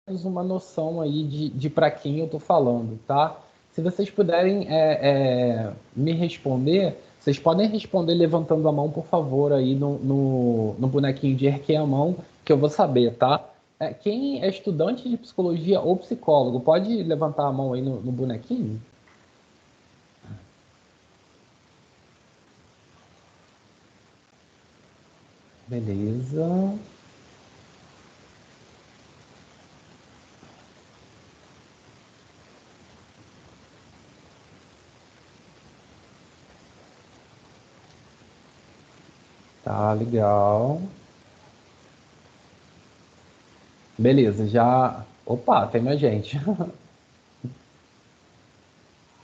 menos uma noção aí de para quem eu estou falando, tá? Se vocês puderem me responder, vocês podem responder levantando a mão, por favor, aí no bonequinho de erguer a mão, que eu vou saber, tá? Quem é estudante de psicologia ou psicólogo, pode levantar a mão aí no bonequinho? Beleza. Tá, legal. Beleza, já. Opa, tem mais gente.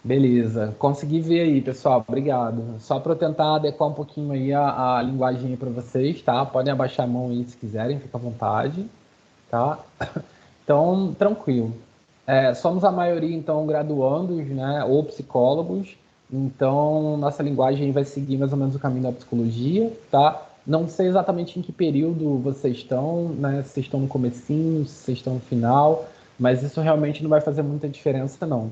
Beleza, consegui ver aí, pessoal. Obrigado. Só para eu tentar adequar um pouquinho aí a linguagem para vocês, tá? Podem abaixar a mão aí se quiserem, fica à vontade, tá? Então, tranquilo. Somos a maioria, então, graduandos, né, ou psicólogos. Então, nossa linguagem vai seguir mais ou menos o caminho da psicologia, tá? Não sei exatamente em que período vocês estão, né? Se vocês estão no comecinho, se vocês estão no final, mas isso realmente não vai fazer muita diferença, não.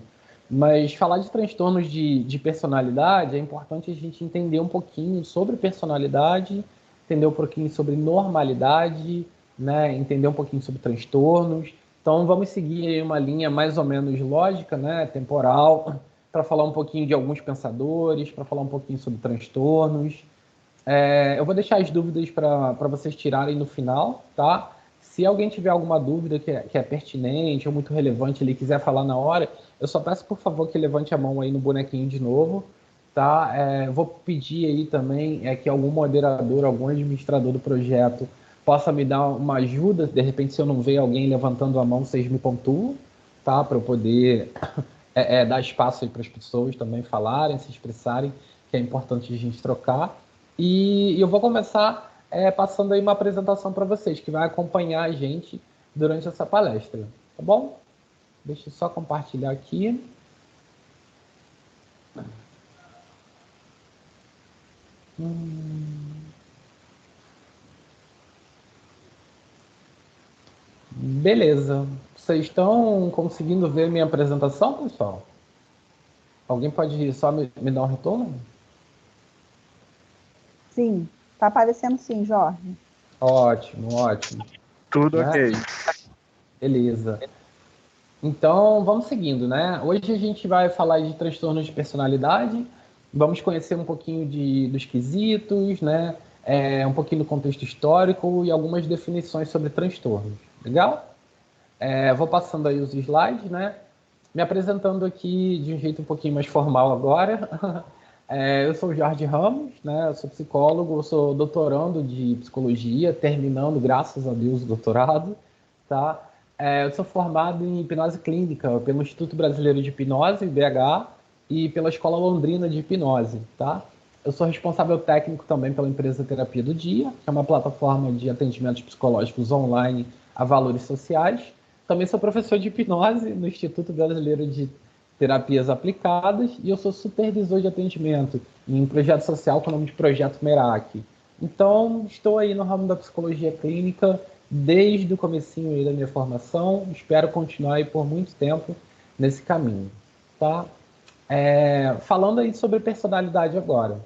Mas falar de transtornos de personalidade, é importante a gente entender um pouquinho sobre personalidade, entender um pouquinho sobre normalidade, né? Entender um pouquinho sobre transtornos. Então vamos seguir aí uma linha mais ou menos lógica, né? Temporal, para falar um pouquinho de alguns pensadores, para falar um pouquinho sobre transtornos. Eu vou deixar as dúvidas para vocês tirarem no final, tá? Se alguém tiver alguma dúvida que é pertinente ou muito relevante, ele quiser falar na hora, eu só peço, por favor, que levante a mão aí no bonequinho de novo, tá? Vou pedir aí também que algum moderador, algum administrador do projeto possa me dar uma ajuda. De repente, se eu não ver alguém levantando a mão, vocês me pontuam, tá? Para eu poder dar espaço aí para as pessoas também falarem, se expressarem, que é importante a gente trocar. E eu vou começar passando aí uma apresentação para vocês, que vai acompanhar a gente durante essa palestra, tá bom? Deixa eu só compartilhar aqui. Beleza. Vocês estão conseguindo ver minha apresentação, pessoal? Alguém pode só me dar um retorno? Sim, tá aparecendo sim, Jorge. Ótimo, ótimo. Tudo Né? ok. Beleza. Então, vamos seguindo, né? Hoje a gente vai falar de transtornos de personalidade, vamos conhecer um pouquinho dos quesitos, né? Um pouquinho do contexto histórico e algumas definições sobre transtornos. Legal? Vou passando aí os slides, né? Me apresentando aqui de um jeito um pouquinho mais formal agora. Eu sou o Jorge Ramos, né? Eu sou psicólogo, eu sou doutorando de psicologia, terminando, graças a Deus, o doutorado, tá? Eu sou formado em hipnose clínica pelo Instituto Brasileiro de Hipnose, IBH, e pela Escola Londrina de Hipnose, tá? Eu sou responsável técnico também pela empresa Terapia do Dia, que é uma plataforma de atendimentos psicológicos online a valores sociais. Também sou professor de hipnose no Instituto Brasileiro de Terapias Aplicadas e eu sou supervisor de atendimento em um projeto social com o nome de Projeto Merak. Então, estou aí no ramo da psicologia clínica desde o comecinho aí da minha formação. Espero continuar aí por muito tempo nesse caminho, tá? Falando aí sobre personalidade agora,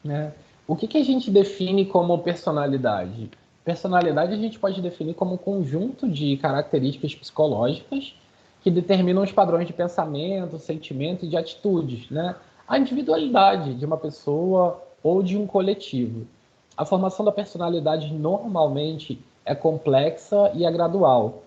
né? O que a gente define como personalidade? Personalidade a gente pode definir como um conjunto de características psicológicas que determinam os padrões de pensamento, sentimento e de atitudes, né? A individualidade de uma pessoa ou de um coletivo. A formação da personalidade normalmente é complexa e é gradual.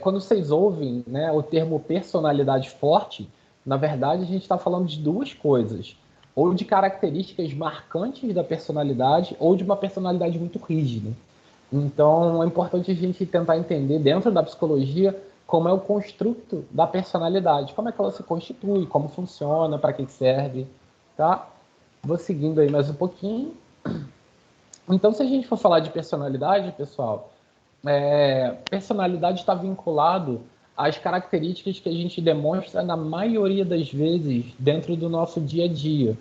Quando vocês ouvem, né, o termo personalidade forte, na verdade a gente está falando de duas coisas: ou de características marcantes da personalidade, ou de uma personalidade muito rígida. Então, é importante a gente tentar entender, dentro da psicologia, como é o construto da personalidade, como é que ela se constitui, como funciona, para que serve, tá? Vou seguindo aí mais um pouquinho. Então, se a gente for falar de personalidade, pessoal, personalidade está vinculado às características que a gente demonstra na maioria das vezes dentro do nosso dia a dia.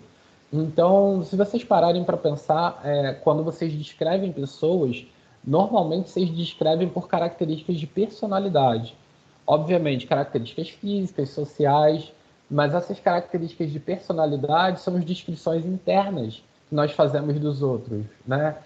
Então, se vocês pararem para pensar, quando vocês descrevem pessoas, normalmente se descrevem por características de personalidade. Obviamente, características físicas, sociais, mas essas características de personalidade são as descrições internas que nós fazemos dos outros, né?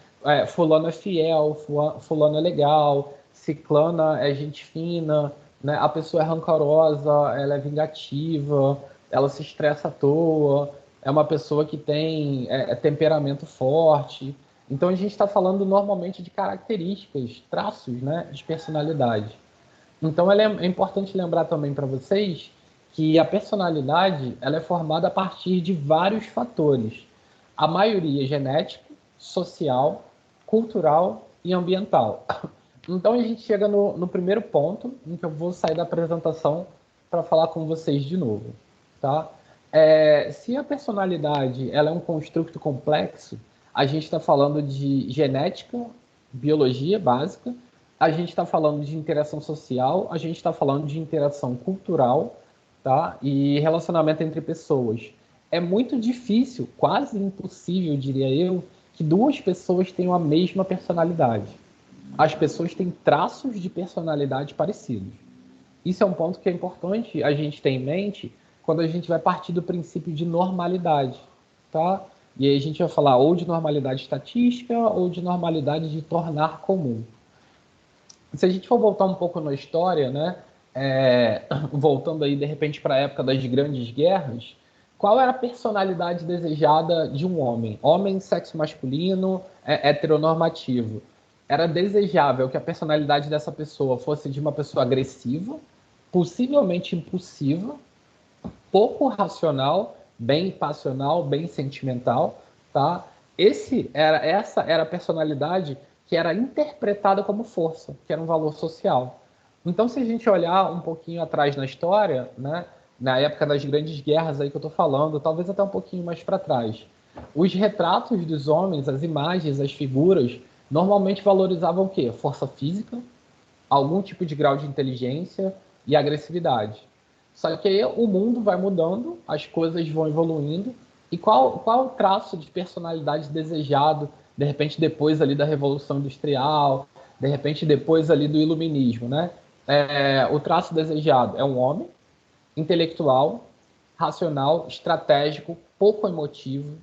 Fulano é fiel, fulano é legal, ciclana é gente fina, né? A pessoa é rancorosa, ela é vingativa, ela se estressa à toa, é uma pessoa que tem temperamento forte. Então a gente está falando normalmente de características, traços, né, de personalidade. Então é importante lembrar também para vocês que a personalidade ela é formada a partir de vários fatores. A maioria é genético, social, cultural e ambiental. Então a gente chega no primeiro ponto, em que eu vou sair da apresentação para falar com vocês de novo. Tá? Se a personalidade ela é um construto complexo, a gente está falando de genética, biologia básica, a gente está falando de interação social, a gente está falando de interação cultural, tá? E relacionamento entre pessoas. É muito difícil, quase impossível, diria eu, que duas pessoas tenham a mesma personalidade. As pessoas têm traços de personalidade parecidos. Isso é um ponto que é importante a gente ter em mente quando a gente vai partir do princípio de normalidade, tá? E aí a gente vai falar ou de normalidade estatística ou de normalidade de tornar comum. Se a gente for voltar um pouco na história, né, voltando aí de repente para a época das grandes guerras, qual era a personalidade desejada de um homem? Homem, sexo masculino, heteronormativo. Era desejável que a personalidade dessa pessoa fosse de uma pessoa agressiva, possivelmente impulsiva, pouco racional, bem passional, bem sentimental, tá? Essa era a personalidade que era interpretada como força, que era um valor social. Então, se a gente olhar um pouquinho atrás na história, né, na época das grandes guerras aí que eu estou falando, talvez até um pouquinho mais para trás, os retratos dos homens, as imagens, as figuras, normalmente valorizavam o quê? Força física, algum tipo de grau de inteligência e agressividade. Só que aí o mundo vai mudando, as coisas vão evoluindo, e qual o traço de personalidade desejado, de repente depois ali da Revolução Industrial, de repente depois ali do Iluminismo, né? O traço desejado é um homem intelectual, racional, estratégico, pouco emotivo.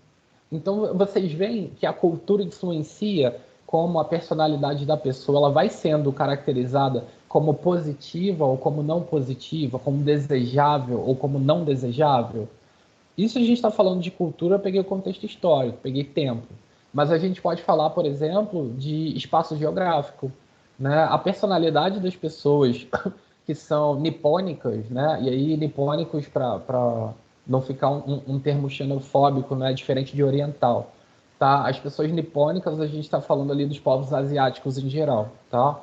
Então vocês veem que a cultura influencia como a personalidade da pessoa ela vai sendo caracterizada como positiva ou como não positiva, como desejável ou como não desejável. Isso a gente está falando de cultura, eu peguei o contexto histórico, peguei tempo. Mas a gente pode falar, por exemplo, de espaço geográfico. Né? A personalidade das pessoas que são nipônicas, né? E aí nipônicos para não ficar um termo xenofóbico, né? Diferente de oriental. Tá? As pessoas nipônicas, a gente está falando ali dos povos asiáticos em geral. Tá?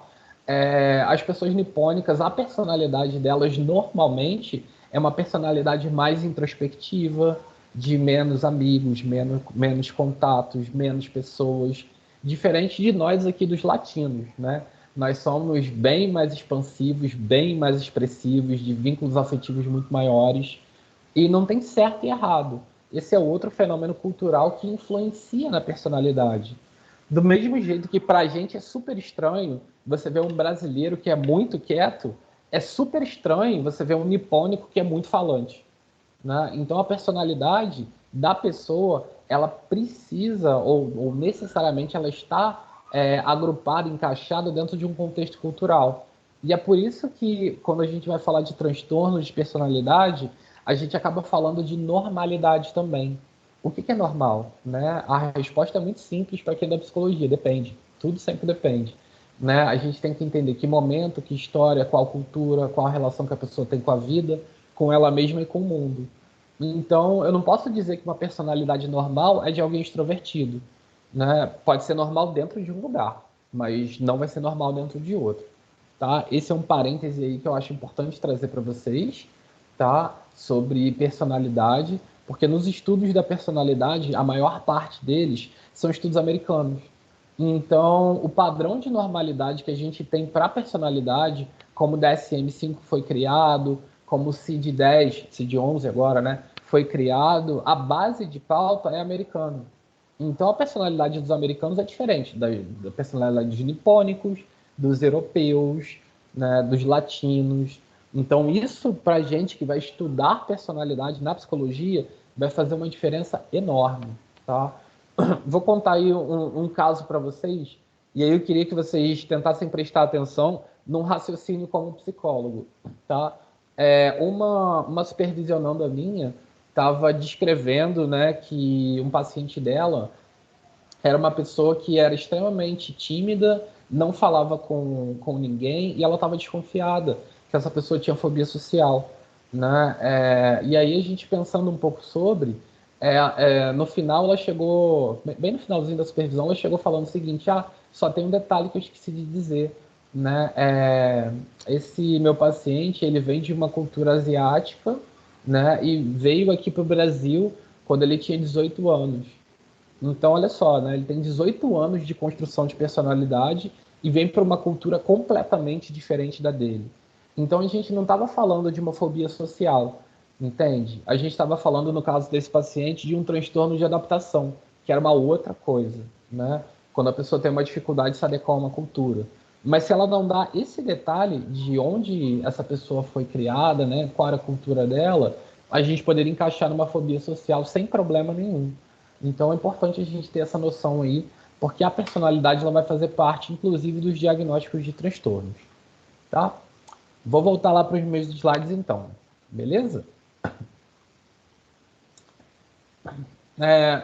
As pessoas nipônicas, a personalidade delas normalmente é uma personalidade mais introspectiva, de menos amigos, menos contatos, menos pessoas, diferente de nós aqui dos latinos, né? Nós somos bem mais expansivos, bem mais expressivos, de vínculos afetivos muito maiores, e não tem certo e errado. Esse é outro fenômeno cultural que influencia na personalidade. Do mesmo jeito que para a gente é super estranho você ver um brasileiro que é muito quieto, é super estranho você ver um nipônico que é muito falante. Né? Então a personalidade da pessoa, ela precisa, ou necessariamente ela está agrupada, encaixada dentro de um contexto cultural. E é por isso que, quando a gente vai falar de transtornos de personalidade, a gente acaba falando de normalidade também. O que é normal? Né? A resposta é muito simples para quem é da psicologia, depende. Tudo sempre depende. Né? A gente tem que entender que momento, que história, qual cultura, qual a relação que a pessoa tem com a vida, com ela mesma e com o mundo. Então, eu não posso dizer que uma personalidade normal é de alguém extrovertido. Né? Pode ser normal dentro de um lugar, mas não vai ser normal dentro de outro. Tá? Esse é um parêntese aí que eu acho importante trazer para vocês, tá? Sobre personalidade, porque nos estudos da personalidade, a maior parte deles são estudos americanos. Então, o padrão de normalidade que a gente tem para a personalidade, como o DSM-5 foi criado, como o CID-10, CID-11 agora, né, foi criado, a base de pauta é americano. Então, a personalidade dos americanos é diferente da personalidade dos nipônicos, dos europeus, né, dos latinos. Então, isso, para a gente que vai estudar personalidade na psicologia, vai fazer uma diferença enorme. Tá? Vou contar aí um caso para vocês, e aí eu queria que vocês tentassem prestar atenção num raciocínio como psicólogo. Tá? Uma supervisionanda minha estava descrevendo, né, que um paciente dela era uma pessoa que era extremamente tímida, não falava com ninguém e ela estava desconfiada que essa pessoa tinha fobia social, né? E aí a gente pensando um pouco sobre, no final ela chegou, bem no finalzinho da supervisão, ela chegou falando o seguinte: só tem um detalhe que eu esqueci de dizer, né? Esse meu paciente, ele vem de uma cultura asiática, né? E veio aqui para o Brasil quando ele tinha 18 anos. Então, olha só, né? Ele tem 18 anos de construção de personalidade e vem para uma cultura completamente diferente da dele. Então, a gente não estava falando de uma fobia social, entende? A gente estava falando, no caso desse paciente, de um transtorno de adaptação, que era uma outra coisa, né? Quando a pessoa tem uma dificuldade de se adequar a uma cultura. Mas se ela não dá esse detalhe de onde essa pessoa foi criada, né? Qual era a cultura dela, a gente poderia encaixar numa fobia social sem problema nenhum. Então é importante a gente ter essa noção aí, porque a personalidade ela vai fazer parte, inclusive, dos diagnósticos de transtornos. Tá? Vou voltar lá para os meus slides então. Beleza?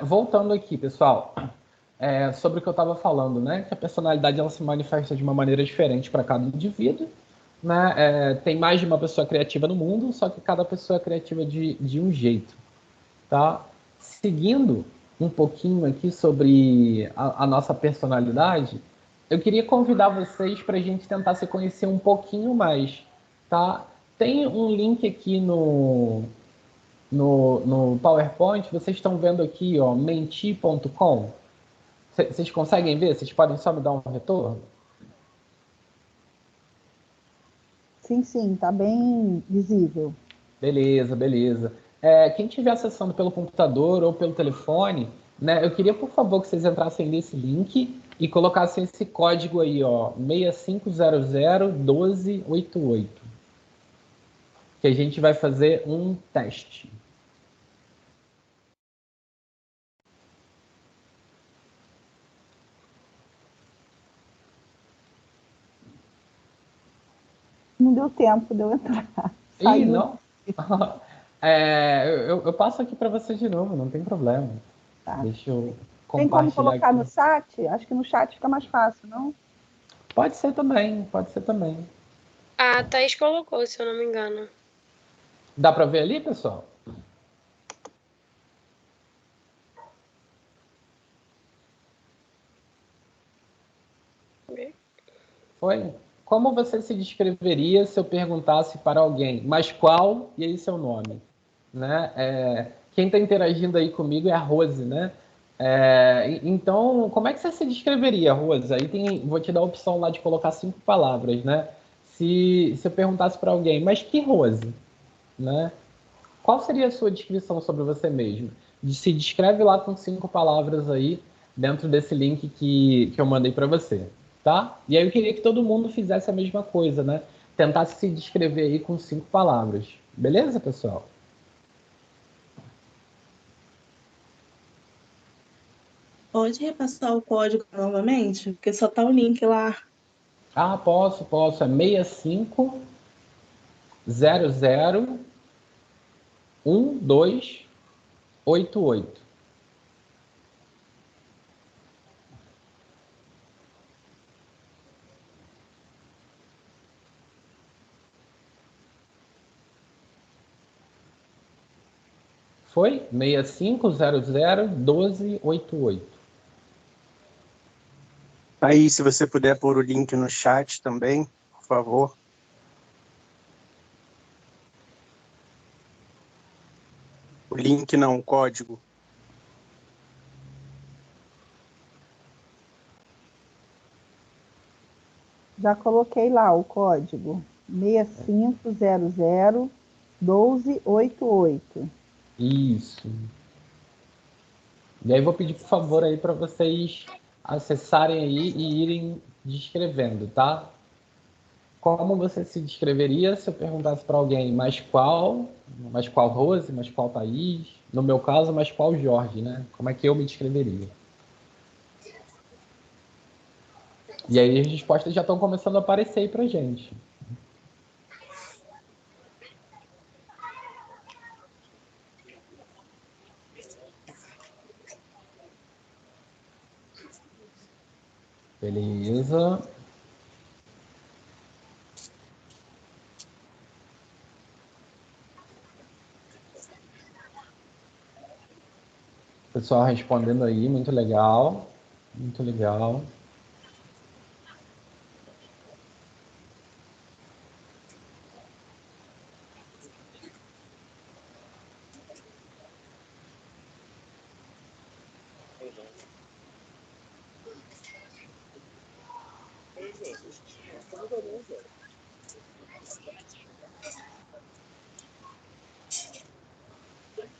Voltando aqui, pessoal, sobre o que eu estava falando, né? Que a personalidade ela se manifesta de uma maneira diferente para cada indivíduo. Né? Tem mais de uma pessoa criativa no mundo, só que cada pessoa é criativa de um jeito. Tá? Seguindo um pouquinho aqui sobre a nossa personalidade, eu queria convidar vocês para a gente tentar se conhecer um pouquinho mais, tá? Tem um link aqui no PowerPoint, vocês estão vendo aqui, ó, menti.com. Vocês conseguem ver? Vocês podem só me dar um retorno? Sim, sim, tá bem visível. Beleza, beleza. Quem estiver acessando pelo computador ou pelo telefone, né, eu queria, por favor, que vocês entrassem nesse link e colocassem esse código aí, ó, 65001288, que a gente vai fazer um teste. Não deu tempo de eu entrar. Ih, Saiu. não? Eu passo aqui para você de novo, não tem problema. Tá. Deixa eu Tem como compartilhar colocar aqui. no chat? Acho que no chat fica mais fácil, não? Pode ser também, pode ser também. A Thaís colocou, se eu não me engano. Dá para ver ali, pessoal? Foi? Como você se descreveria se eu perguntasse para alguém, mas qual e aí seu nome? Né? Quem está interagindo aí comigo é a Rose, né? Então, como é que você se descreveria, Rose? Aí vou te dar a opção lá de colocar 5 palavras, né? Se eu perguntasse para alguém, mas que Rose? Né? Qual seria a sua descrição sobre você mesmo? Se descreve lá com 5 palavras aí, dentro desse link que eu mandei para você, tá? E aí eu queria que todo mundo fizesse a mesma coisa, né? Tentasse se descrever aí com 5 palavras. Beleza, pessoal? Pode repassar o código novamente? Porque só tá o link lá. Posso. É 65001288. Foi? 65001288. Aí, se você puder pôr o link no chat também, por favor. O link não, o código. Já coloquei lá o código 65001288. 1288. Isso. E aí vou pedir, por favor, aí para vocês acessarem aí e irem descrevendo, tá? Como você se descreveria se eu perguntasse para alguém, mas qual Rose, mas qual Thaís? No meu caso, mas qual Jorge, né? Como é que eu me descreveria? E aí as respostas já estão começando a aparecer aí pra gente. Beleza. Pessoal respondendo aí, muito legal. Muito legal.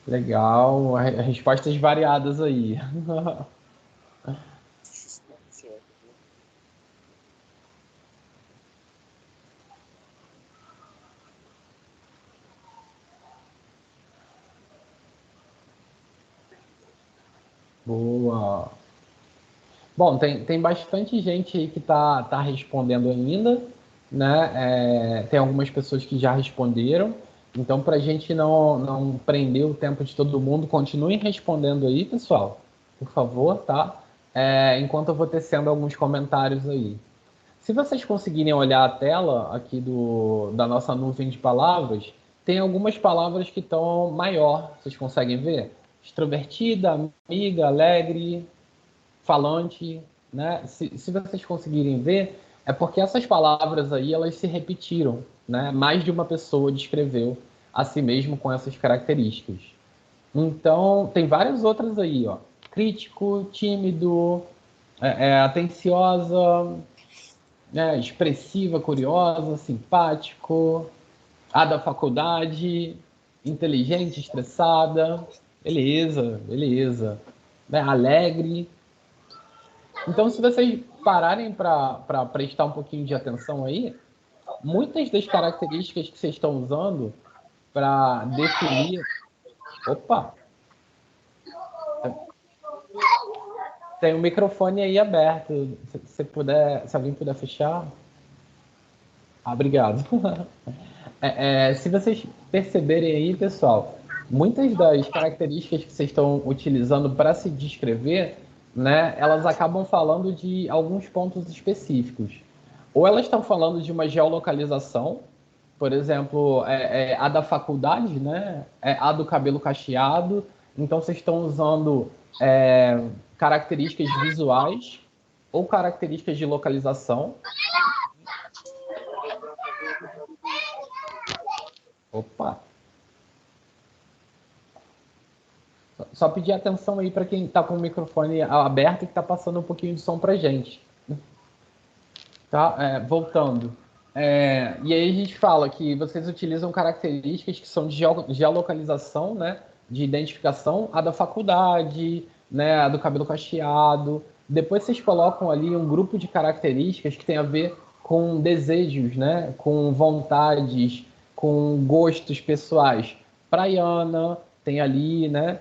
Legal. Respostas variadas aí. Boa. Bom, tem bastante gente aí que tá respondendo ainda, né? Tem algumas pessoas que já responderam. Então, para a gente não prender o tempo de todo mundo, continuem respondendo aí, pessoal, por favor, tá? Enquanto eu vou tecendo alguns comentários aí. Se vocês conseguirem olhar a tela aqui da nossa nuvem de palavras, tem algumas palavras que estão maior. Vocês conseguem ver? Extrovertida, amiga, alegre, falante, né? Se vocês conseguirem ver, é porque essas palavras aí elas se repetiram, né? Mais de uma pessoa descreveu a si mesmo com essas características. Então, tem várias outras aí, ó. Crítico, tímido, atenciosa, né? Expressiva, curiosa, simpático, a da faculdade, inteligente, estressada, beleza, beleza, né? Alegre. Então, se vocês pararem para prestar um pouquinho de atenção aí, muitas das características que vocês estão usando para definir. Opa! Tem o microfone aí aberto. Se alguém puder fechar. Obrigado. Se vocês perceberem aí, pessoal, muitas das características que vocês estão utilizando para se descrever, né, elas acabam falando de alguns pontos específicos. Ou elas estão falando de uma geolocalização, por exemplo, a da faculdade, né, a do cabelo cacheado. Então, vocês estão usando características visuais ou características de localização. Opa! Só pedir atenção aí para quem está com o microfone aberto e que está passando um pouquinho de som para gente. Tá? Voltando. E aí a gente fala que vocês utilizam características que são de geolocalização, né? De identificação, a da faculdade, né? A do cabelo cacheado. Depois vocês colocam ali um grupo de características que tem a ver com desejos, né? Com vontades, com gostos pessoais. Praiana, tem ali, né?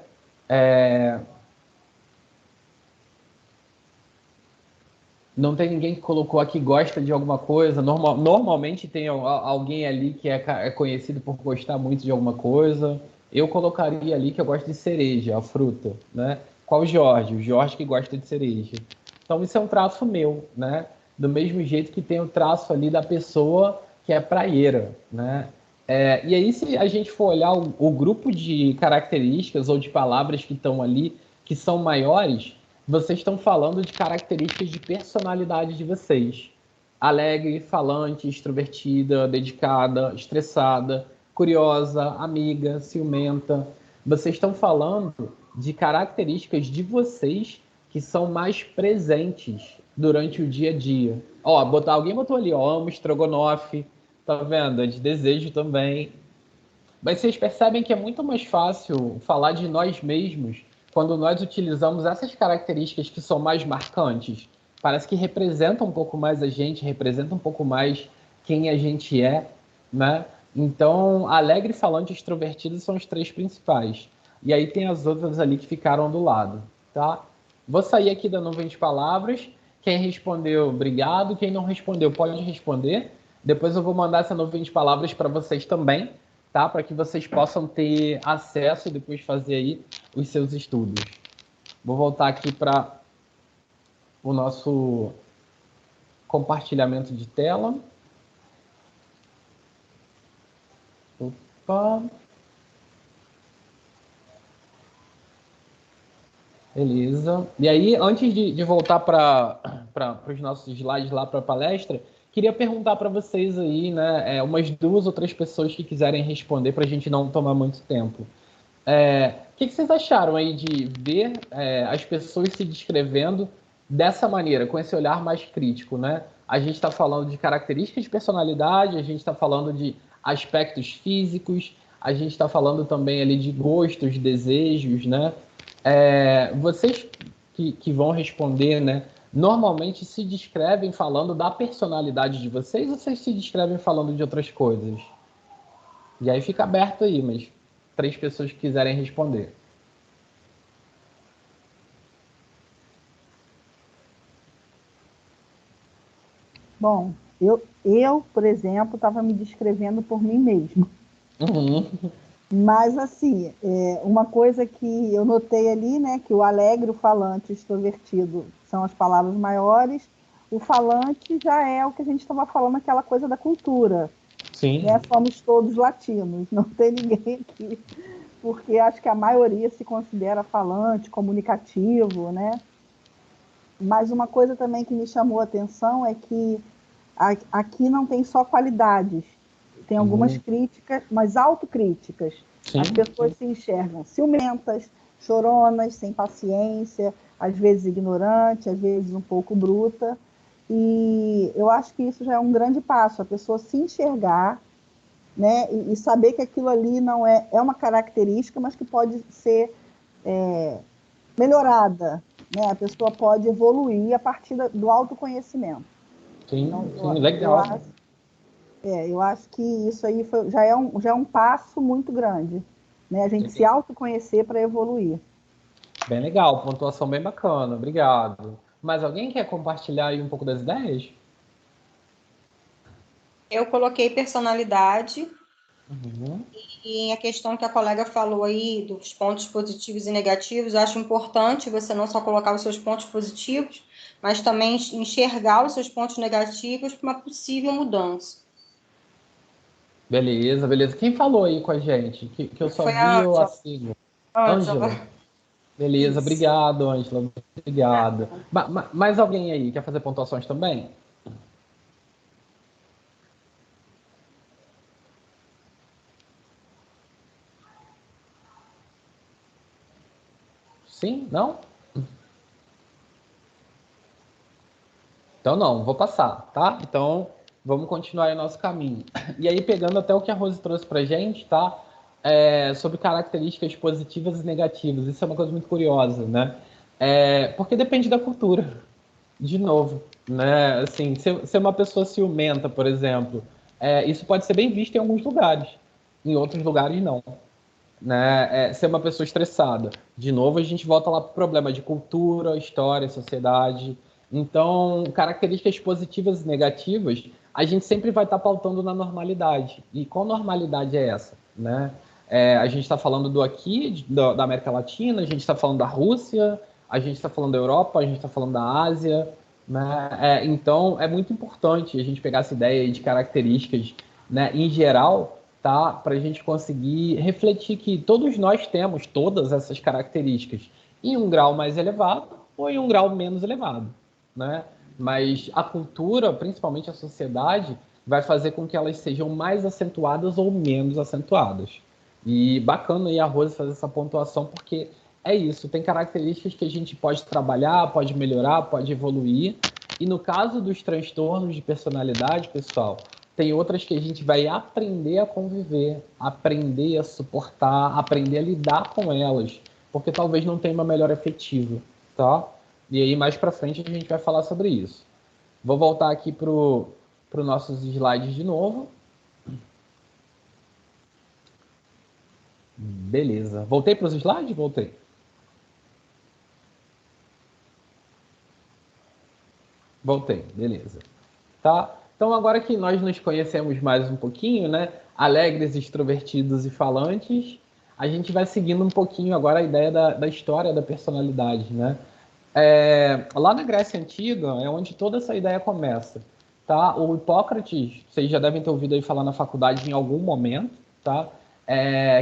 Não tem ninguém que colocou aqui gosta de alguma coisa. Normalmente tem alguém ali que é conhecido por gostar muito de alguma coisa. Eu colocaria ali que eu gosto de cereja, a fruta, né? Qual o Jorge? O Jorge que gosta de cereja. Então isso é um traço meu, né? Do mesmo jeito que tem o traço ali da pessoa que é praieira, né? E aí se a gente for olhar o grupo de características ou de palavras que estão ali, que são maiores, vocês estão falando de características de personalidade de vocês. Alegre, falante, extrovertida, dedicada, estressada, curiosa, amiga, ciumenta. Vocês estão falando de características de vocês que são mais presentes durante o dia a dia. Alguém botou ali, amo estrogonofe, tá vendo? É de desejo também. Mas vocês percebem que é muito mais fácil falar de nós mesmos quando nós utilizamos essas características que são mais marcantes, parece que representa um pouco mais a gente, representa um pouco mais quem a gente é, né? Então, alegre, falante e extrovertido são os 3 principais. E aí tem as outras ali que ficaram do lado, tá? Vou sair aqui da nuvem de palavras. Quem respondeu, obrigado. Quem não respondeu, pode responder. Depois eu vou mandar essa nuvem de palavras para vocês também, tá? Para que vocês possam ter acesso e depois fazer aí os seus estudos. Vou voltar aqui para o nosso compartilhamento de tela. Opa. Beleza. E aí, antes de voltar para os nossos slides lá para a palestra, queria perguntar para vocês aí, né, umas 2 ou 3 pessoas que quiserem responder para a gente não tomar muito tempo. O que vocês acharam aí de ver as pessoas se descrevendo dessa maneira, com esse olhar mais crítico, né? A gente está falando de características de personalidade, a gente está falando de aspectos físicos, a gente está falando também ali de gostos, desejos, né? Vocês que vão responder, né? Normalmente se descrevem falando da personalidade de vocês ou vocês se descrevem falando de outras coisas? E aí fica aberto aí, mas 3 pessoas que quiserem responder. Bom, eu por exemplo, estava me descrevendo por mim mesma. Uhum. Mas, assim, uma coisa que eu notei ali, né, que o alegre, o falante, o extrovertido são as palavras maiores, o falante já é o que a gente estava falando, aquela coisa da cultura. Sim. Né? Somos todos latinos, não tem ninguém aqui, porque acho que a maioria se considera falante, comunicativo, né? Mas uma coisa também que me chamou a atenção é que aqui não tem só qualidades, tem algumas críticas, mas autocríticas. Sim. As pessoas se enxergam ciumentas, choronas, sem paciência, às vezes ignorante, às vezes um pouco bruta. E eu acho que isso já é um grande passo, a pessoa se enxergar, né, e saber que aquilo ali não é uma característica, mas que pode ser melhorada. Né? A pessoa pode evoluir a partir do autoconhecimento. Sim, Então, sim, legal. Eu acho que isso aí já é um passo muito grande, né? A gente se autoconhecer para evoluir. Bem legal, pontuação bem bacana, obrigado. Mas alguém quer compartilhar aí um pouco das ideias? Eu coloquei personalidade, Uhum. e a questão que a colega falou aí dos pontos positivos e negativos, eu acho importante você não só colocar os seus pontos positivos, mas também enxergar os seus pontos negativos para uma possível mudança. Beleza, beleza. Quem falou aí com a gente? Que eu só Foi vi a a sigla. Ângela. Beleza, Isso. obrigado, Ângela. Obrigado. Mais alguém aí quer fazer pontuações também? Sim? Não? Então não, vou passar, tá? Então vamos continuar aí o nosso caminho. E aí, pegando até o que a Rose trouxe pra gente, tá? Sobre características positivas e negativas. Isso é uma coisa muito curiosa, né? Porque depende da cultura. De novo, né? Assim, ser uma pessoa ciumenta, por exemplo, isso pode ser bem visto em alguns lugares. Em outros lugares, não. Né? Ser uma pessoa estressada. De novo, a gente volta lá para o problema de cultura, história, sociedade. Então, características positivas e negativas, a gente sempre vai estar pautando na normalidade. E qual normalidade é essa? Né? A gente está falando da América Latina, a gente está falando da Rússia, a gente está falando da Europa, a gente está falando da Ásia. Né? Então, é muito importante a gente pegar essa ideia de características, né, em geral, tá? Para a gente conseguir refletir que todos nós temos todas essas características em um grau mais elevado ou em um grau menos elevado, né? Mas a cultura, principalmente a sociedade, vai fazer com que elas sejam mais acentuadas ou menos acentuadas. E bacana aí a Rose fazer essa pontuação, porque é isso, tem características que a gente pode trabalhar, pode melhorar, pode evoluir. E no caso dos transtornos de personalidade, pessoal, tem outras que a gente vai aprender a conviver, aprender a suportar, aprender a lidar com elas. porque talvez não tenha uma melhora efetiva, tá? E aí, mais para frente, a gente vai falar sobre isso. Vou voltar aqui para os nossos slides de novo. Beleza. Voltei para os slides? Voltei. Voltei, beleza. Tá? Então, agora que nós nos conhecemos mais um pouquinho, né? Alegres, extrovertidos e falantes, a gente vai seguindo um pouquinho agora a ideia da história da personalidade, né? Lá na Grécia Antiga é onde toda essa ideia começa, tá? O Hipócrates, vocês já devem ter ouvido aí falar na faculdade em algum momento, tá?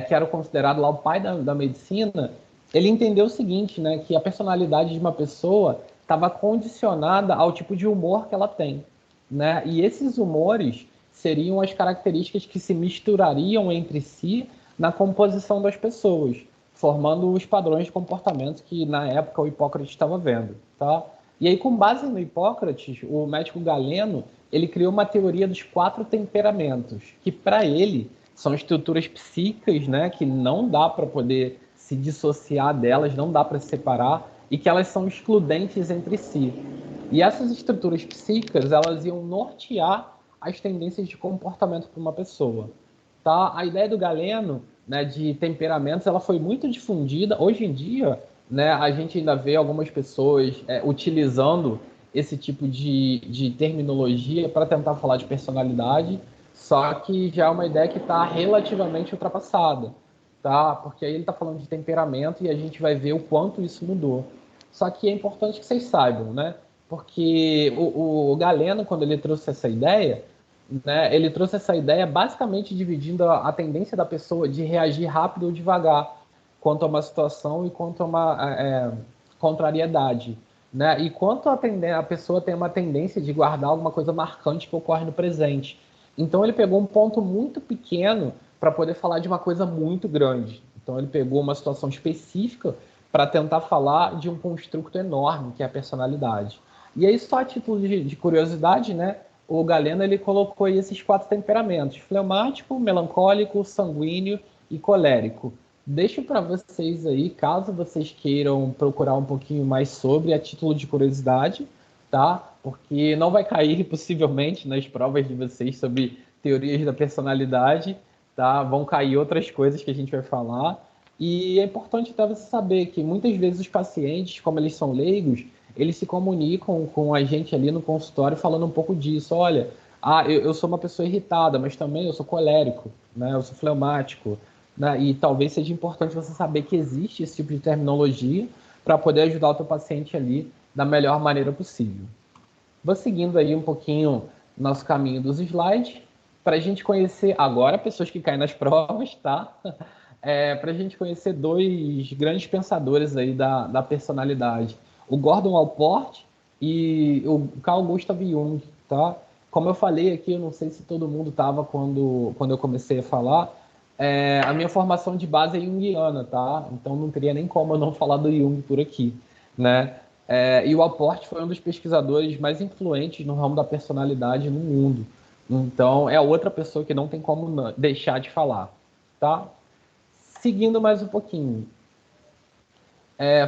Que era considerado lá o pai da medicina. Ele entendeu o seguinte, né? Que a personalidade de uma pessoa estava condicionada ao tipo de humor que ela tem, né? E esses humores seriam as características que se misturariam entre si na composição das pessoas, formando os padrões de comportamento que na época o Hipócrates estava vendo, tá? E aí, com base no Hipócrates, o médico Galeno, ele criou uma teoria dos 4 temperamentos, que para ele são estruturas psíquicas, né, que não dá para poder se dissociar delas, não dá para se separar, e que elas são excludentes entre si. E essas estruturas psíquicas, elas iam nortear as tendências de comportamento para uma pessoa, tá? A ideia do Galeno, né, de temperamentos, ela foi muito difundida. Hoje em dia, né, a gente ainda vê algumas pessoas utilizando esse tipo de terminologia para tentar falar de personalidade, só que já é uma ideia que está relativamente ultrapassada, tá? Porque aí ele está falando de temperamento e a gente vai ver o quanto isso mudou. Só que é importante que vocês saibam, né? Porque o Galeno, quando ele trouxe essa ideia, né, ele trouxe essa ideia basicamente dividindo a tendência da pessoa de reagir rápido ou devagar quanto a uma situação e quanto a uma contrariedade, né? E quanto a pessoa tem uma tendência de guardar alguma coisa marcante que ocorre no presente. Então ele pegou um ponto muito pequeno para poder falar de uma coisa muito grande. Então ele pegou uma situação específica para tentar falar de um construto enorme que é a personalidade. E aí, só a título de curiosidade, né? O Galeno ele colocou aí esses 4 temperamentos: fleumático, melancólico, sanguíneo e colérico. Deixo para vocês aí, caso vocês queiram procurar um pouquinho mais sobre, a título de curiosidade, tá? Porque não vai cair possivelmente nas provas de vocês sobre teorias da personalidade, tá? Vão cair outras coisas que a gente vai falar. E é importante até você saber que muitas vezes os pacientes, como eles são leigos, eles se comunicam com a gente ali no consultório falando um pouco disso. Olha, eu sou uma pessoa irritada, mas também eu sou colérico, né? Eu sou fleumático, né? E talvez seja importante você saber que existe esse tipo de terminologia para poder ajudar o teu paciente ali da melhor maneira possível. Vou seguindo aí um pouquinho nosso caminho dos slides para a gente conhecer agora pessoas que caem nas provas, tá? Para a gente conhecer 2 grandes pensadores aí da personalidade, o Gordon Allport e o Carl Gustav Jung, tá? Como eu falei aqui, eu não sei se todo mundo estava quando eu comecei a falar, a minha formação de base é junguiana, tá? Então não teria nem como eu não falar do Jung por aqui, né? E o Allport foi um dos pesquisadores mais influentes no ramo da personalidade no mundo. Então é outra pessoa que não tem como deixar de falar, tá? Seguindo mais um pouquinho,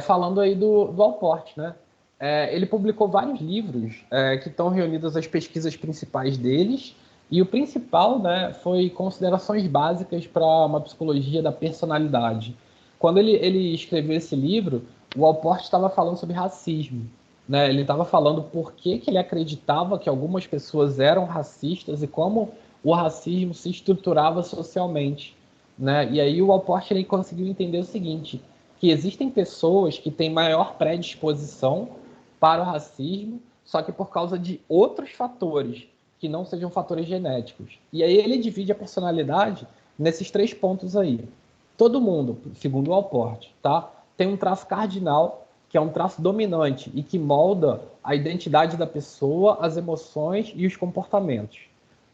falando aí do Allport, né? Ele publicou vários livros que estão reunidos as pesquisas principais deles, e o principal, né, foi Considerações Básicas para uma Psicologia da Personalidade. Quando ele escreveu esse livro, o Allport estava falando sobre racismo, né? Ele estava falando por que ele acreditava que algumas pessoas eram racistas e como o racismo se estruturava socialmente, né? E aí o Allport ele conseguiu entender o seguinte, que existem pessoas que têm maior predisposição para o racismo, só que por causa de outros fatores, que não sejam fatores genéticos. E aí ele divide a personalidade nesses 3 pontos aí. Todo mundo, segundo o Allport, tá, tem um traço cardinal, que é um traço dominante e que molda a identidade da pessoa, as emoções e os comportamentos.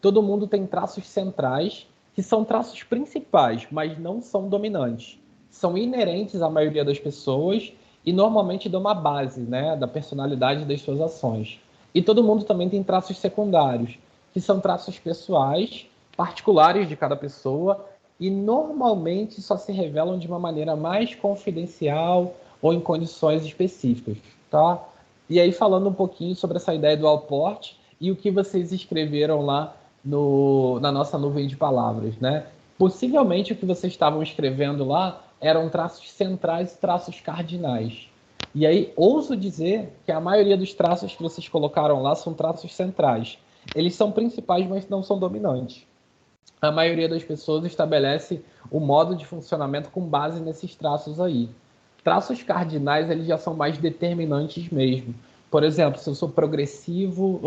Todo mundo tem traços centrais, que são traços principais, mas não são dominantes. São inerentes à maioria das pessoas e normalmente dão uma base, né, da personalidade das suas ações. E todo mundo também tem traços secundários, que são traços pessoais, particulares de cada pessoa e normalmente só se revelam de uma maneira mais confidencial ou em condições específicas, tá? E aí, falando um pouquinho sobre essa ideia do Alport e o que vocês escreveram lá na nossa nuvem de palavras, né? Possivelmente o que vocês estavam escrevendo lá eram traços centrais e traços cardinais. E aí, ouso dizer que a maioria dos traços que vocês colocaram lá são traços centrais. Eles são principais, mas não são dominantes. A maioria das pessoas estabelece o modo de funcionamento com base nesses traços aí. Traços cardinais, eles já são mais determinantes mesmo. Por exemplo, se eu sou progressivo,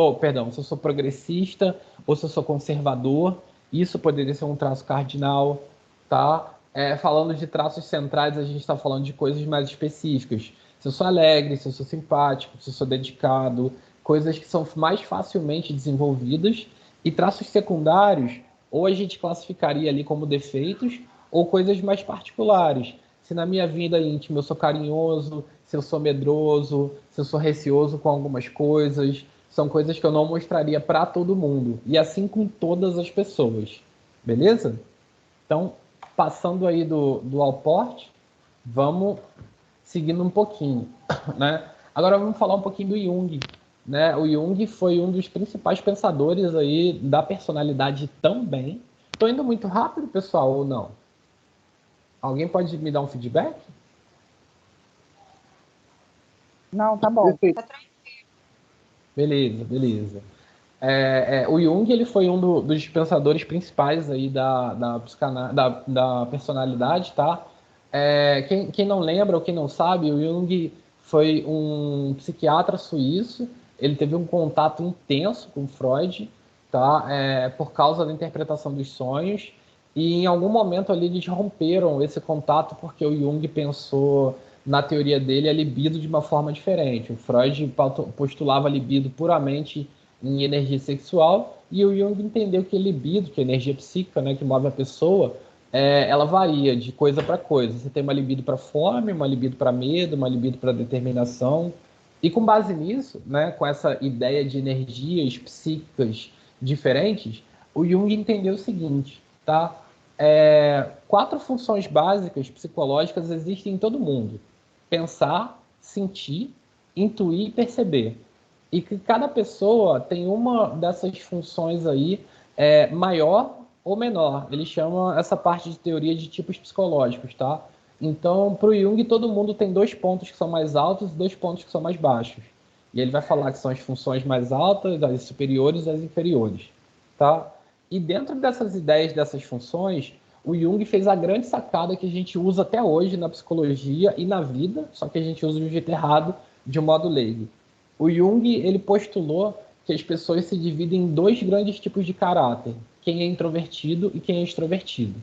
se eu sou progressista ou se eu sou conservador, isso poderia ser um traço cardinal, tá? Falando de traços centrais, a gente está falando de coisas mais específicas. Se eu sou alegre, se eu sou simpático, se eu sou dedicado, coisas que são mais facilmente desenvolvidas. E traços secundários, ou a gente classificaria ali como defeitos, ou coisas mais particulares. Se na minha vida íntima eu sou carinhoso, se eu sou medroso, se eu sou receoso com algumas coisas, são coisas que eu não mostraria para todo mundo. E assim com todas as pessoas. Beleza? Então, passando aí do Alport, vamos seguindo um pouquinho, né? Agora vamos falar um pouquinho do Jung, né? O Jung foi um dos principais pensadores aí da personalidade também. Estou indo muito rápido, pessoal, ou não? Alguém pode me dar um feedback? Não, tá bom. Beleza. O Jung, ele foi um dos pensadores principais aí da personalidade, tá? Quem não lembra ou quem não sabe, o Jung foi um psiquiatra suíço. Ele teve um contato intenso com Freud, tá? Por causa da interpretação dos sonhos. E em algum momento ali eles romperam esse contato porque o Jung pensou na teoria dele a libido de uma forma diferente. O Freud postulava a libido puramente em energia sexual e o Jung entendeu que a libido, que é a energia psíquica, né, que move a pessoa, ela varia de coisa para coisa. Você tem uma libido para fome, uma libido para medo, uma libido para determinação. E com base nisso, né, com essa ideia de energias psíquicas diferentes, o Jung entendeu o seguinte, tá? 4 funções básicas psicológicas existem em todo mundo: pensar, sentir, intuir e perceber. E que cada pessoa tem uma dessas funções aí maior ou menor. Ele chama essa parte de teoria de tipos psicológicos, tá? Então, para o Jung, todo mundo tem 2 pontos que são mais altos e 2 pontos que são mais baixos. E ele vai falar que são as funções mais altas, as superiores e as inferiores, tá? E dentro dessas ideias, dessas funções, o Jung fez a grande sacada que a gente usa até hoje na psicologia e na vida, só que a gente usa de um jeito errado, de um modo leigo. O Jung, ele postulou que as pessoas se dividem em 2 grandes tipos de caráter: quem é introvertido e quem é extrovertido.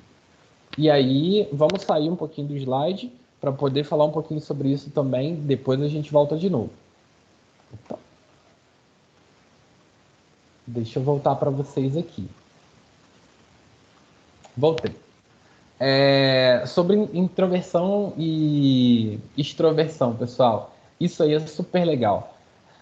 E aí, vamos sair um pouquinho do slide para poder falar um pouquinho sobre isso também, depois a gente volta de novo. Então, deixa eu voltar para vocês aqui. Voltei. Sobre introversão e extroversão, pessoal. Isso aí é super legal.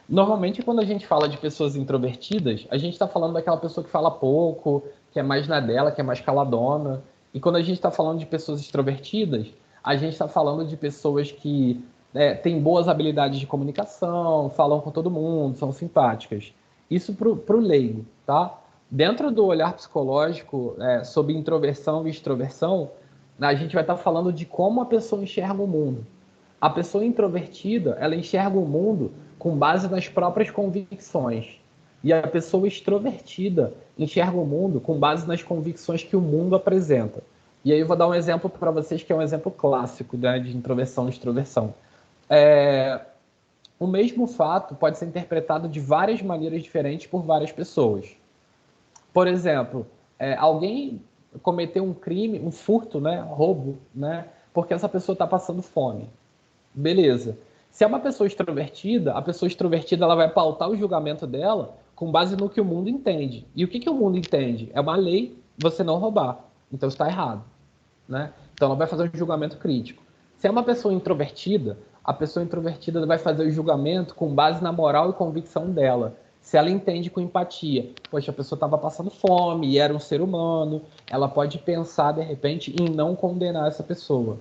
Normalmente, quando a gente fala de pessoas introvertidas, a gente está falando daquela pessoa que fala pouco, que é mais na dela, que é mais caladona. E quando a gente está falando de pessoas extrovertidas, a gente está falando de pessoas que têm boas habilidades de comunicação, falam com todo mundo, são simpáticas. Isso para o leigo, tá? Dentro do olhar psicológico sobre introversão e extroversão, a gente vai estar falando de como a pessoa enxerga o mundo. A pessoa introvertida, ela enxerga o mundo com base nas próprias convicções. E a pessoa extrovertida enxerga o mundo com base nas convicções que o mundo apresenta. E aí eu vou dar um exemplo para vocês que é um exemplo clássico, né, de introversão e extroversão. O mesmo fato pode ser interpretado de várias maneiras diferentes por várias pessoas. Por exemplo, alguém cometeu um crime, um furto, né, roubo, né, porque essa pessoa está passando fome. Beleza. Se é uma pessoa extrovertida, a pessoa extrovertida ela vai pautar o julgamento dela com base no que o mundo entende. E o que o mundo entende? É uma lei você não roubar. Então está errado, né? Então ela vai fazer um julgamento crítico. Se é uma pessoa introvertida, a pessoa introvertida vai fazer o julgamento com base na moral e convicção dela. Se ela entende com empatia, poxa, a pessoa estava passando fome e era um ser humano, ela pode pensar, de repente, em não condenar essa pessoa.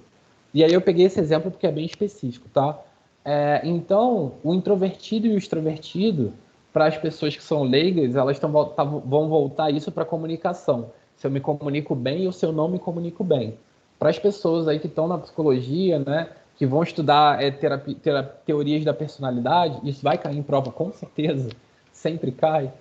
E aí eu peguei esse exemplo porque é bem específico, tá? Então, o introvertido e o extrovertido, para as pessoas que são leigas, elas vão voltar isso para a comunicação. Se eu me comunico bem ou se eu não me comunico bem. Para as pessoas aí que estão na psicologia, né, que vão estudar teorias da personalidade, isso vai cair em prova com certeza, sempre cai,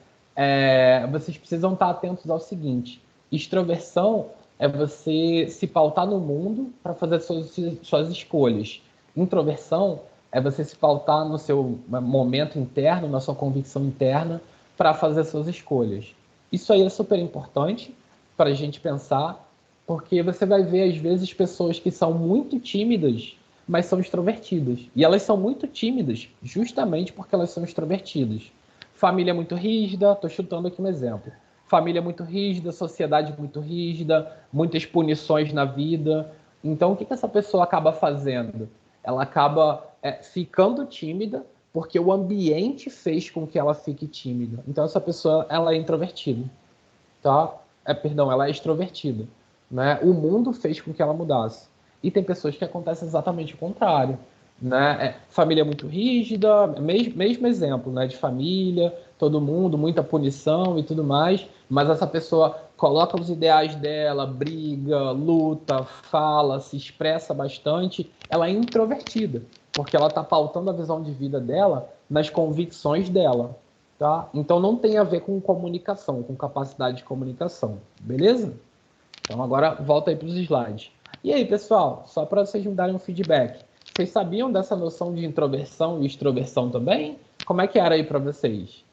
vocês precisam estar atentos ao seguinte: extroversão é você se pautar no mundo para fazer suas escolhas. Introversão é você se pautar no seu momento interno, na sua convicção interna, para fazer suas escolhas. Isso aí é super importante para a gente pensar, porque você vai ver, às vezes, pessoas que são muito tímidas, mas são extrovertidas. E elas são muito tímidas justamente porque elas são extrovertidas. Família muito rígida, estou chutando aqui um exemplo. Família muito rígida, sociedade muito rígida, muitas punições na vida. Então, o que essa pessoa acaba fazendo? Ela acaba ficando tímida porque o ambiente fez com que ela fique tímida. Então, essa pessoa ela é introvertida. Tá? Perdão, ela é extrovertida. Né? O mundo fez com que ela mudasse. E tem pessoas que acontece exatamente o contrário. Né? Família muito rígida, mesmo exemplo, né? De família, todo mundo, muita punição e tudo mais, mas essa pessoa coloca os ideais dela, briga, luta, fala, se expressa bastante, ela é introvertida, porque ela está pautando a visão de vida dela nas convicções dela. Tá? Então não tem a ver com comunicação, com capacidade de comunicação, beleza? Então agora volta aí para os slides. E aí, pessoal, só para vocês me darem um feedback, vocês sabiam dessa noção de introversão e extroversão também? Como é que era aí para vocês?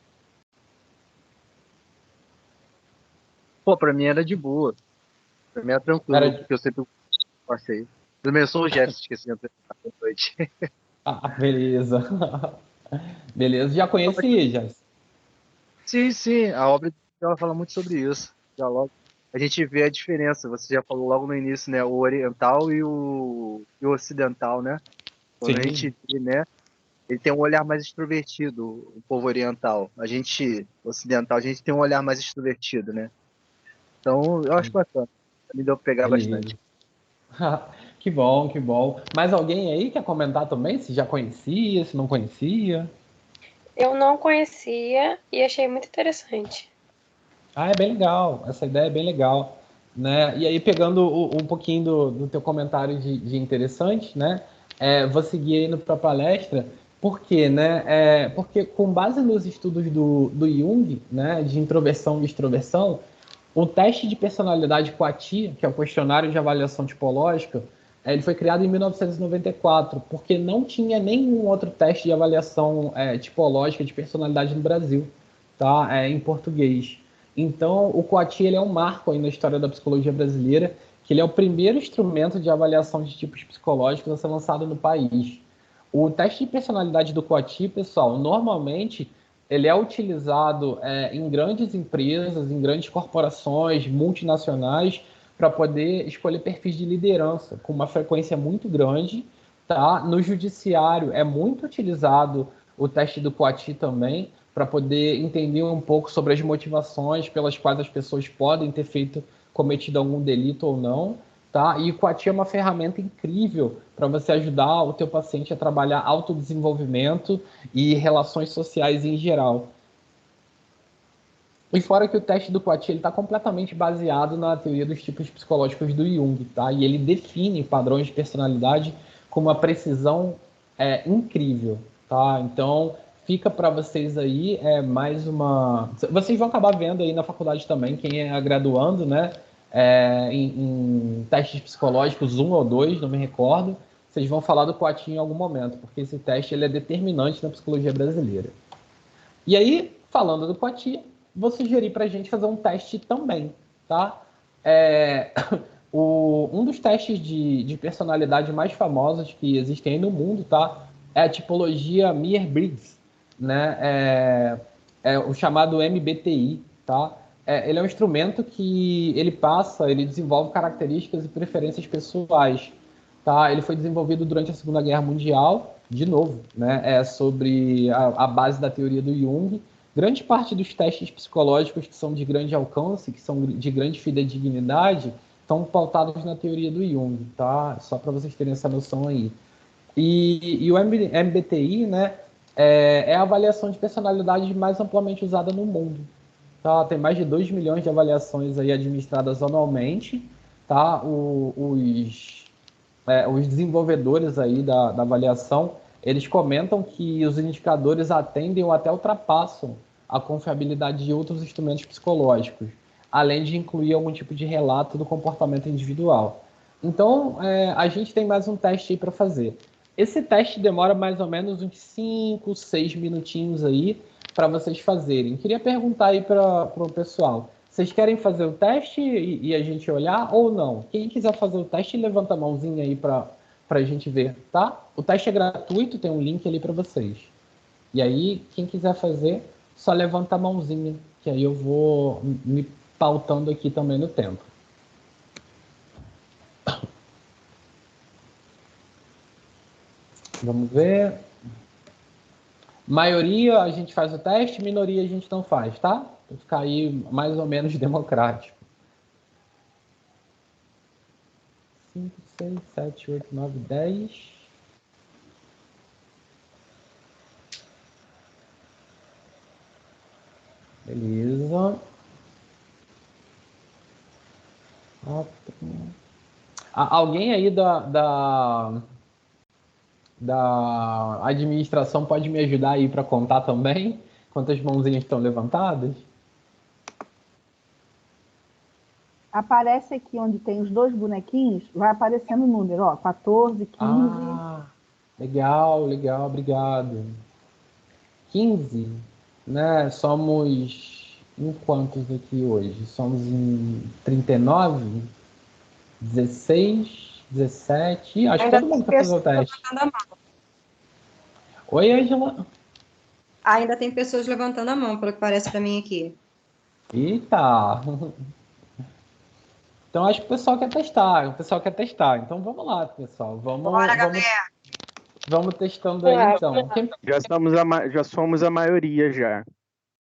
Pô, pra mim era de boa. Pra mim era tranquilo, porque eu sempre passei. Primeiro, eu sou o Jefferson, esqueci de apresentar à noite. Beleza. Beleza, já conheci, Jefferson. Sim, a obra ela fala muito sobre isso. Já logo, a gente vê a diferença, você já falou logo no início, né? O oriental e o ocidental, né? Quando a gente vê, né? Ele tem um olhar mais extrovertido, o povo oriental. A gente, ocidental, a gente tem um olhar mais extrovertido, né? Então, eu acho bacana. Me deu pra pegar bastante. Que bom, que bom. Mais alguém aí quer comentar também? Se já conhecia, se não conhecia? Eu não conhecia e achei muito interessante. É bem legal. Essa ideia é bem legal. Né? E aí, pegando um pouquinho do teu comentário de interessante, né? Vou seguir indo para a palestra. Por quê? Né? Porque com base nos estudos do Jung, né, de introversão e extroversão, o teste de personalidade QATI, que é o questionário de avaliação tipológica, ele foi criado em 1994, porque não tinha nenhum outro teste de avaliação tipológica de personalidade no Brasil, tá? Em português. Então, o QATI ele é um marco aí na história da psicologia brasileira, que ele é o primeiro instrumento de avaliação de tipos psicológicos a ser lançado no país. O teste de personalidade do QATI, pessoal, normalmente ele é utilizado em grandes empresas, em grandes corporações multinacionais, para poder escolher perfis de liderança com uma frequência muito grande. Tá? No judiciário é muito utilizado o teste do QATI também, para poder entender um pouco sobre as motivações pelas quais as pessoas podem ter cometido algum delito ou não. Tá? E o QATI é uma ferramenta incrível para você ajudar o teu paciente a trabalhar autodesenvolvimento e relações sociais em geral. E fora que o teste do QATI está completamente baseado na teoria dos tipos psicológicos do Jung, tá? E ele define padrões de personalidade com uma precisão incrível, tá? Então, fica para vocês aí mais uma... Vocês vão acabar vendo aí na faculdade também, quem é graduando, né? Em testes psicológicos 1 ou 2, não me recordo, vocês vão falar do QATI em algum momento, porque esse teste ele é determinante na psicologia brasileira. E aí, falando do QATI, vou sugerir para a gente fazer um teste também, tá? Um dos testes de personalidade mais famosos que existem aí no mundo, tá? É a tipologia Myers-Briggs, né? O chamado MBTI, tá? Ele é um instrumento que ele desenvolve características e preferências pessoais, tá? Ele foi desenvolvido durante a Segunda Guerra Mundial, de novo, né? Sobre a base da teoria do Jung, grande parte dos testes psicológicos que são de grande alcance, que são de grande fidedignidade, estão pautados na teoria do Jung, tá? Só para vocês terem essa noção aí. E o MBTI, né, é a avaliação de personalidade mais amplamente usada no mundo. Tá? Tem mais de 2 milhões de avaliações aí administradas anualmente. Tá? Os desenvolvedores aí da avaliação, eles comentam que os indicadores atendem ou até ultrapassam a confiabilidade de outros instrumentos psicológicos, além de incluir algum tipo de relato do comportamento individual. Então, a gente tem mais um teste aí para fazer. Esse teste demora mais ou menos uns 5, 6 minutinhos aí para vocês fazerem. Queria perguntar aí para o pessoal, vocês querem fazer o teste e a gente olhar ou não? Quem quiser fazer o teste, levanta a mãozinha aí para a gente ver, tá? O teste é gratuito, tem um link ali para vocês. E aí, quem quiser fazer, só levanta a mãozinha, que aí eu vou me pautando aqui também no tempo. Vamos ver. Maioria a gente faz o teste, minoria a gente não faz, tá? Para ficar aí mais ou menos democrático. 5, 6, 7, 8, 9, 10. Beleza. 4. Alguém aí da administração pode me ajudar aí para contar também? Quantas mãozinhas estão levantadas? Aparece aqui onde tem os 2 bonequinhos, vai aparecendo o número, ó, 14, 15. Ah, legal, obrigado. 15, né? Somos em quantos aqui hoje? Somos em 39, 16, 17. Acho que todo mundo está fazendo o teste. Oi, Angela. Ainda tem pessoas levantando a mão, pelo que parece para mim aqui. Eita! Então acho que o pessoal quer testar. Então vamos lá, pessoal. Vamos testando aí então. Já somos a maioria já.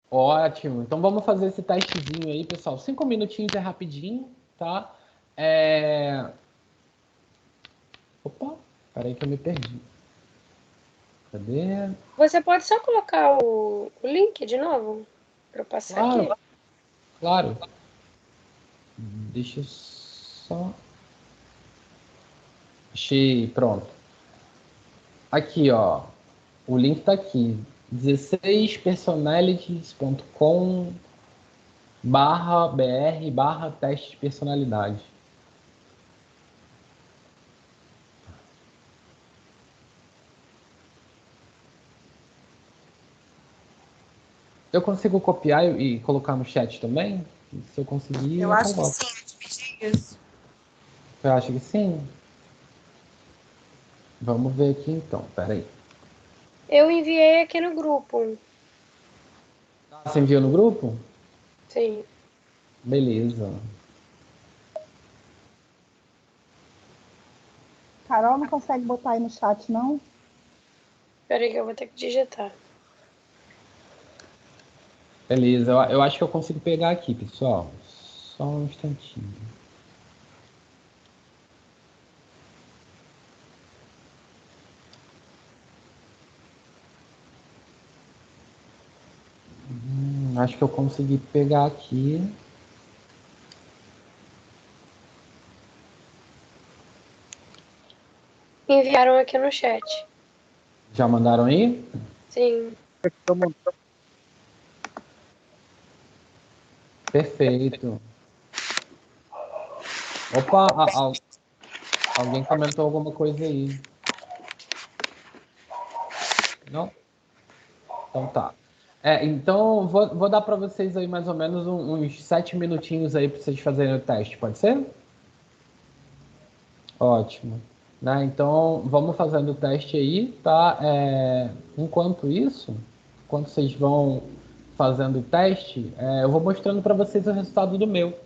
Ótimo. Então vamos fazer esse testezinho aí, pessoal. 5 minutinhos é rapidinho, tá? Opa, peraí que eu me perdi. Cadê? Você pode só colocar o link de novo para eu passar aqui? Claro. Deixa eu só... Achei, pronto. Aqui, ó. O link tá aqui. 16personalities.com/br/teste de personalidade. Eu consigo copiar e colocar no chat também? Se eu conseguir, Eu acho que sim, eu te pedi isso. Você acha que sim? Vamos ver aqui então, peraí. Eu enviei aqui no grupo. Você enviou no grupo? Sim. Beleza. Carol não consegue botar aí no chat, não? Espera aí que eu vou ter que digitar. Beleza, eu acho que eu consigo pegar aqui, pessoal. Só um instantinho. Acho que eu consegui pegar aqui. Enviaram aqui no chat. Já mandaram aí? Sim. Perfeito. Opa, alguém comentou alguma coisa aí. Não? Então tá. Então vou dar para vocês aí mais ou menos uns 7 minutinhos aí para vocês fazerem o teste, pode ser? Ótimo. Né? Então vamos fazendo o teste aí, tá? Enquanto vocês vão fazendo o teste, eu vou mostrando para vocês o resultado do meu,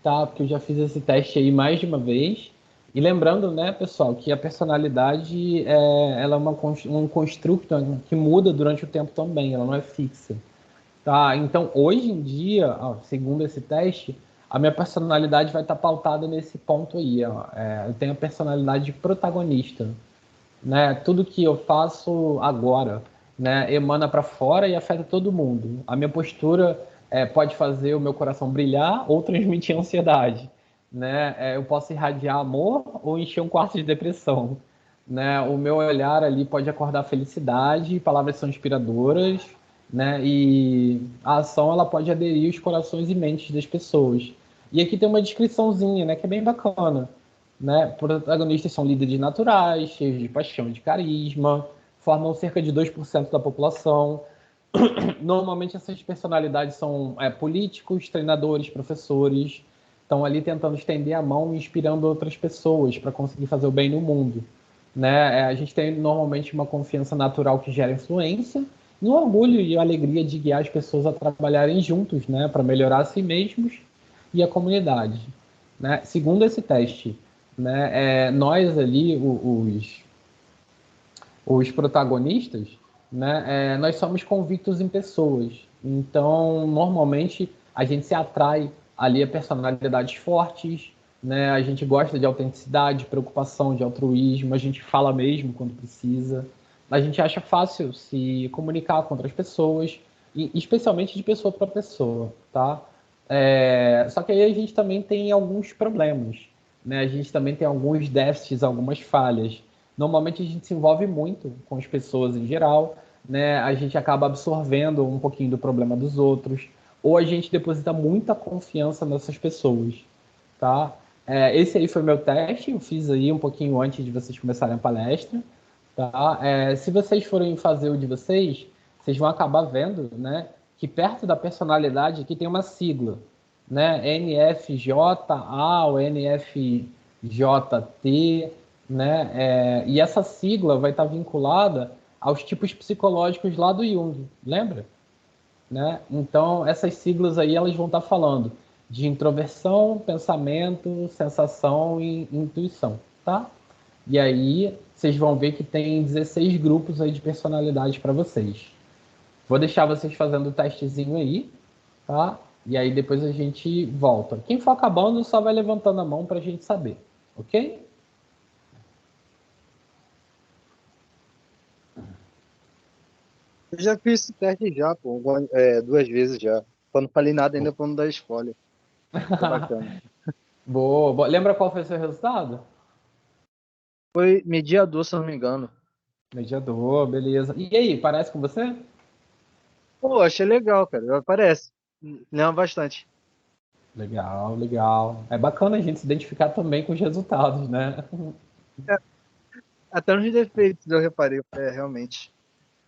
tá? Porque eu já fiz esse teste aí mais de uma vez. E lembrando, né, pessoal, que a personalidade ela é um construto que muda durante o tempo também, ela não é fixa, Tá, então hoje em dia, ó, segundo esse teste, a minha personalidade vai estar pautada nesse ponto aí, ó. Eu tenho a personalidade de protagonista, né? Tudo que eu faço agora, né, emana para fora e afeta todo mundo. A minha postura pode fazer o meu coração brilhar ou transmitir ansiedade, né? Eu posso irradiar amor ou encher um quarto de depressão, né? O meu olhar ali pode acordar felicidade, palavras são inspiradoras, né? E a ação ela pode aderir os corações e mentes das pessoas. E aqui tem uma descriçãozinha, né, que é bem bacana, né? Protagonistas são líderes naturais, cheios de paixão e de carisma, formam cerca de 2% da população. Normalmente essas personalidades são políticos, treinadores, professores, estão ali tentando estender a mão e inspirando outras pessoas para conseguir fazer o bem no mundo, né? A gente tem normalmente uma confiança natural que gera influência, e um orgulho e a alegria de guiar as pessoas a trabalharem juntos, né, para melhorar a si mesmos e a comunidade, né? Segundo esse teste, né, nós ali, os protagonistas, né, nós somos convictos em pessoas. Então, normalmente, a gente se atrai ali a personalidades fortes, né? A gente gosta de autenticidade, preocupação, de altruísmo, a gente fala mesmo quando precisa. A gente acha fácil se comunicar com outras pessoas, e especialmente de pessoa para pessoa, tá? Só que aí a gente também tem alguns problemas, né? A gente também tem alguns déficits, algumas falhas. Normalmente a gente se envolve muito com as pessoas em geral, né? A gente acaba absorvendo um pouquinho do problema dos outros, ou a gente deposita muita confiança nessas pessoas, tá? Esse aí foi meu teste, eu fiz aí um pouquinho antes de vocês começarem a palestra, tá? Se vocês forem fazer o de vocês, vocês vão acabar vendo, né, que perto da personalidade aqui tem uma sigla, né? NFJA ou NFJT, né? E essa sigla vai estar vinculada aos tipos psicológicos lá do Jung, lembra? Né? Então, essas siglas aí elas vão estar falando de introversão, pensamento, sensação e intuição, tá? E aí, vocês vão ver que tem 16 grupos aí de personalidade para vocês. Vou deixar vocês fazendo o testezinho aí, tá? E aí depois a gente volta. Quem for acabando, só vai levantando a mão para a gente saber, ok? Eu já fiz esse teste já, pô, 2 vezes já. Só não falei nada ainda pra não dar spoiler. Foi bacana. Boa, boa. Lembra qual foi o seu resultado? Foi mediador, se eu não me engano. Mediador, beleza. E aí, parece com você? Pô, achei legal, cara. Parece. Lembra bastante. Legal, legal. É bacana a gente se identificar também com os resultados, né? Até nos defeitos eu reparei, realmente.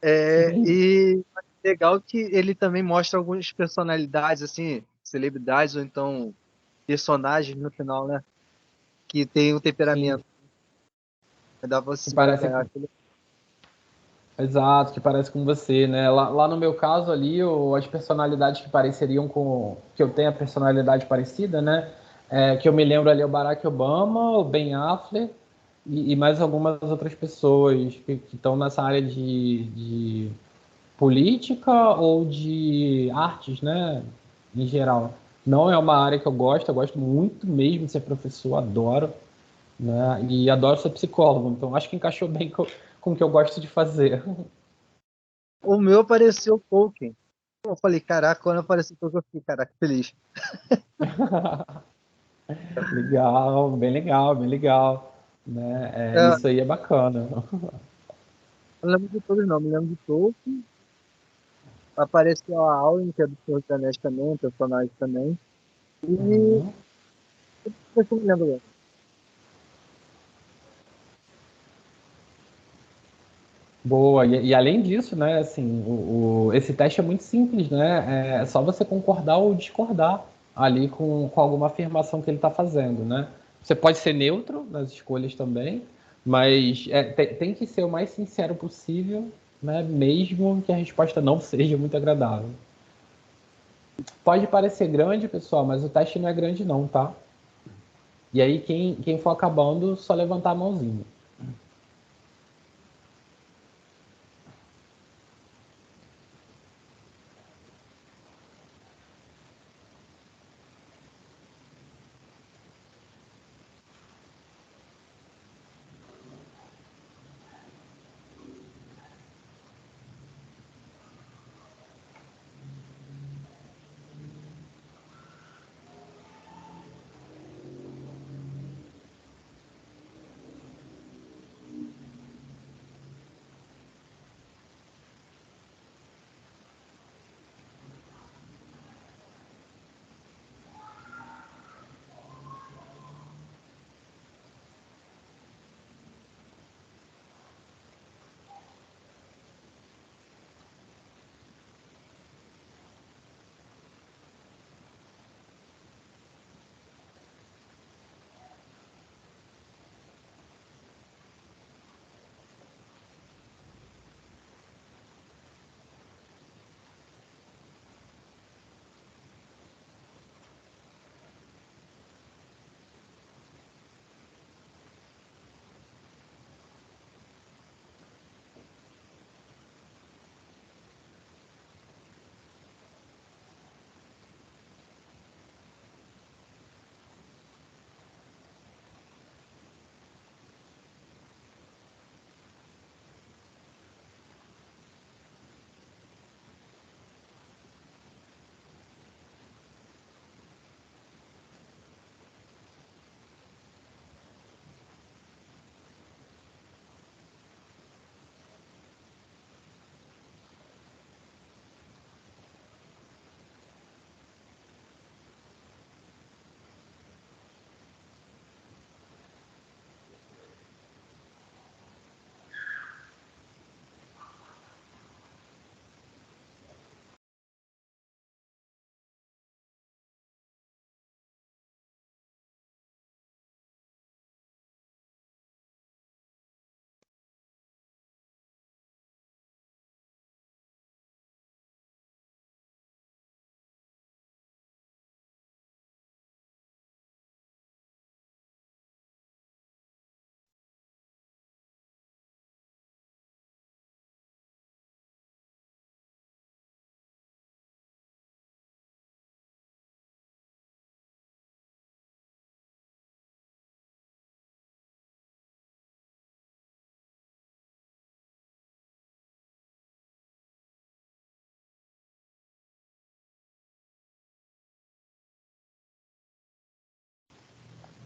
Sim. E legal que ele também mostra algumas personalidades, assim, celebridades ou então personagens no final, né? Que tem um Sim, temperamento. Dá pra que você. parece exato, que parece com você, né? Lá no meu caso ali, as personalidades que pareceriam com que eu tenho a personalidade parecida, né? Que eu me lembro ali é o Barack Obama, o Ben Affleck e mais algumas outras pessoas que estão nessa área de política ou de artes, né? Em geral. Não é uma área que eu gosto muito mesmo de ser professor, adoro, né? E adoro ser psicólogo, então acho que encaixou bem com o que eu gosto de fazer. O meu apareceu Tolkien. Pô, eu falei, caraca, quando apareceu Tolkien, eu fiquei, caraca, feliz. Legal, bem legal, bem legal. Né? É, Isso aí é bacana. não lembro de todos, não. Me lembro de Tolkien. Apareceu a Auren, que é do Senhor dos Anéis também, um personagem também. E Uhum. eu não me lembro agora. Boa, e além disso, né, assim, esse teste é muito simples, né? É só você concordar ou discordar ali com alguma afirmação que ele está fazendo, né? Você pode ser neutro nas escolhas também, mas tem que ser o mais sincero possível, né? Mesmo que a resposta não seja muito agradável. Pode parecer grande, pessoal, mas o teste não é grande não, tá? E aí, quem for acabando, só levantar a mãozinha.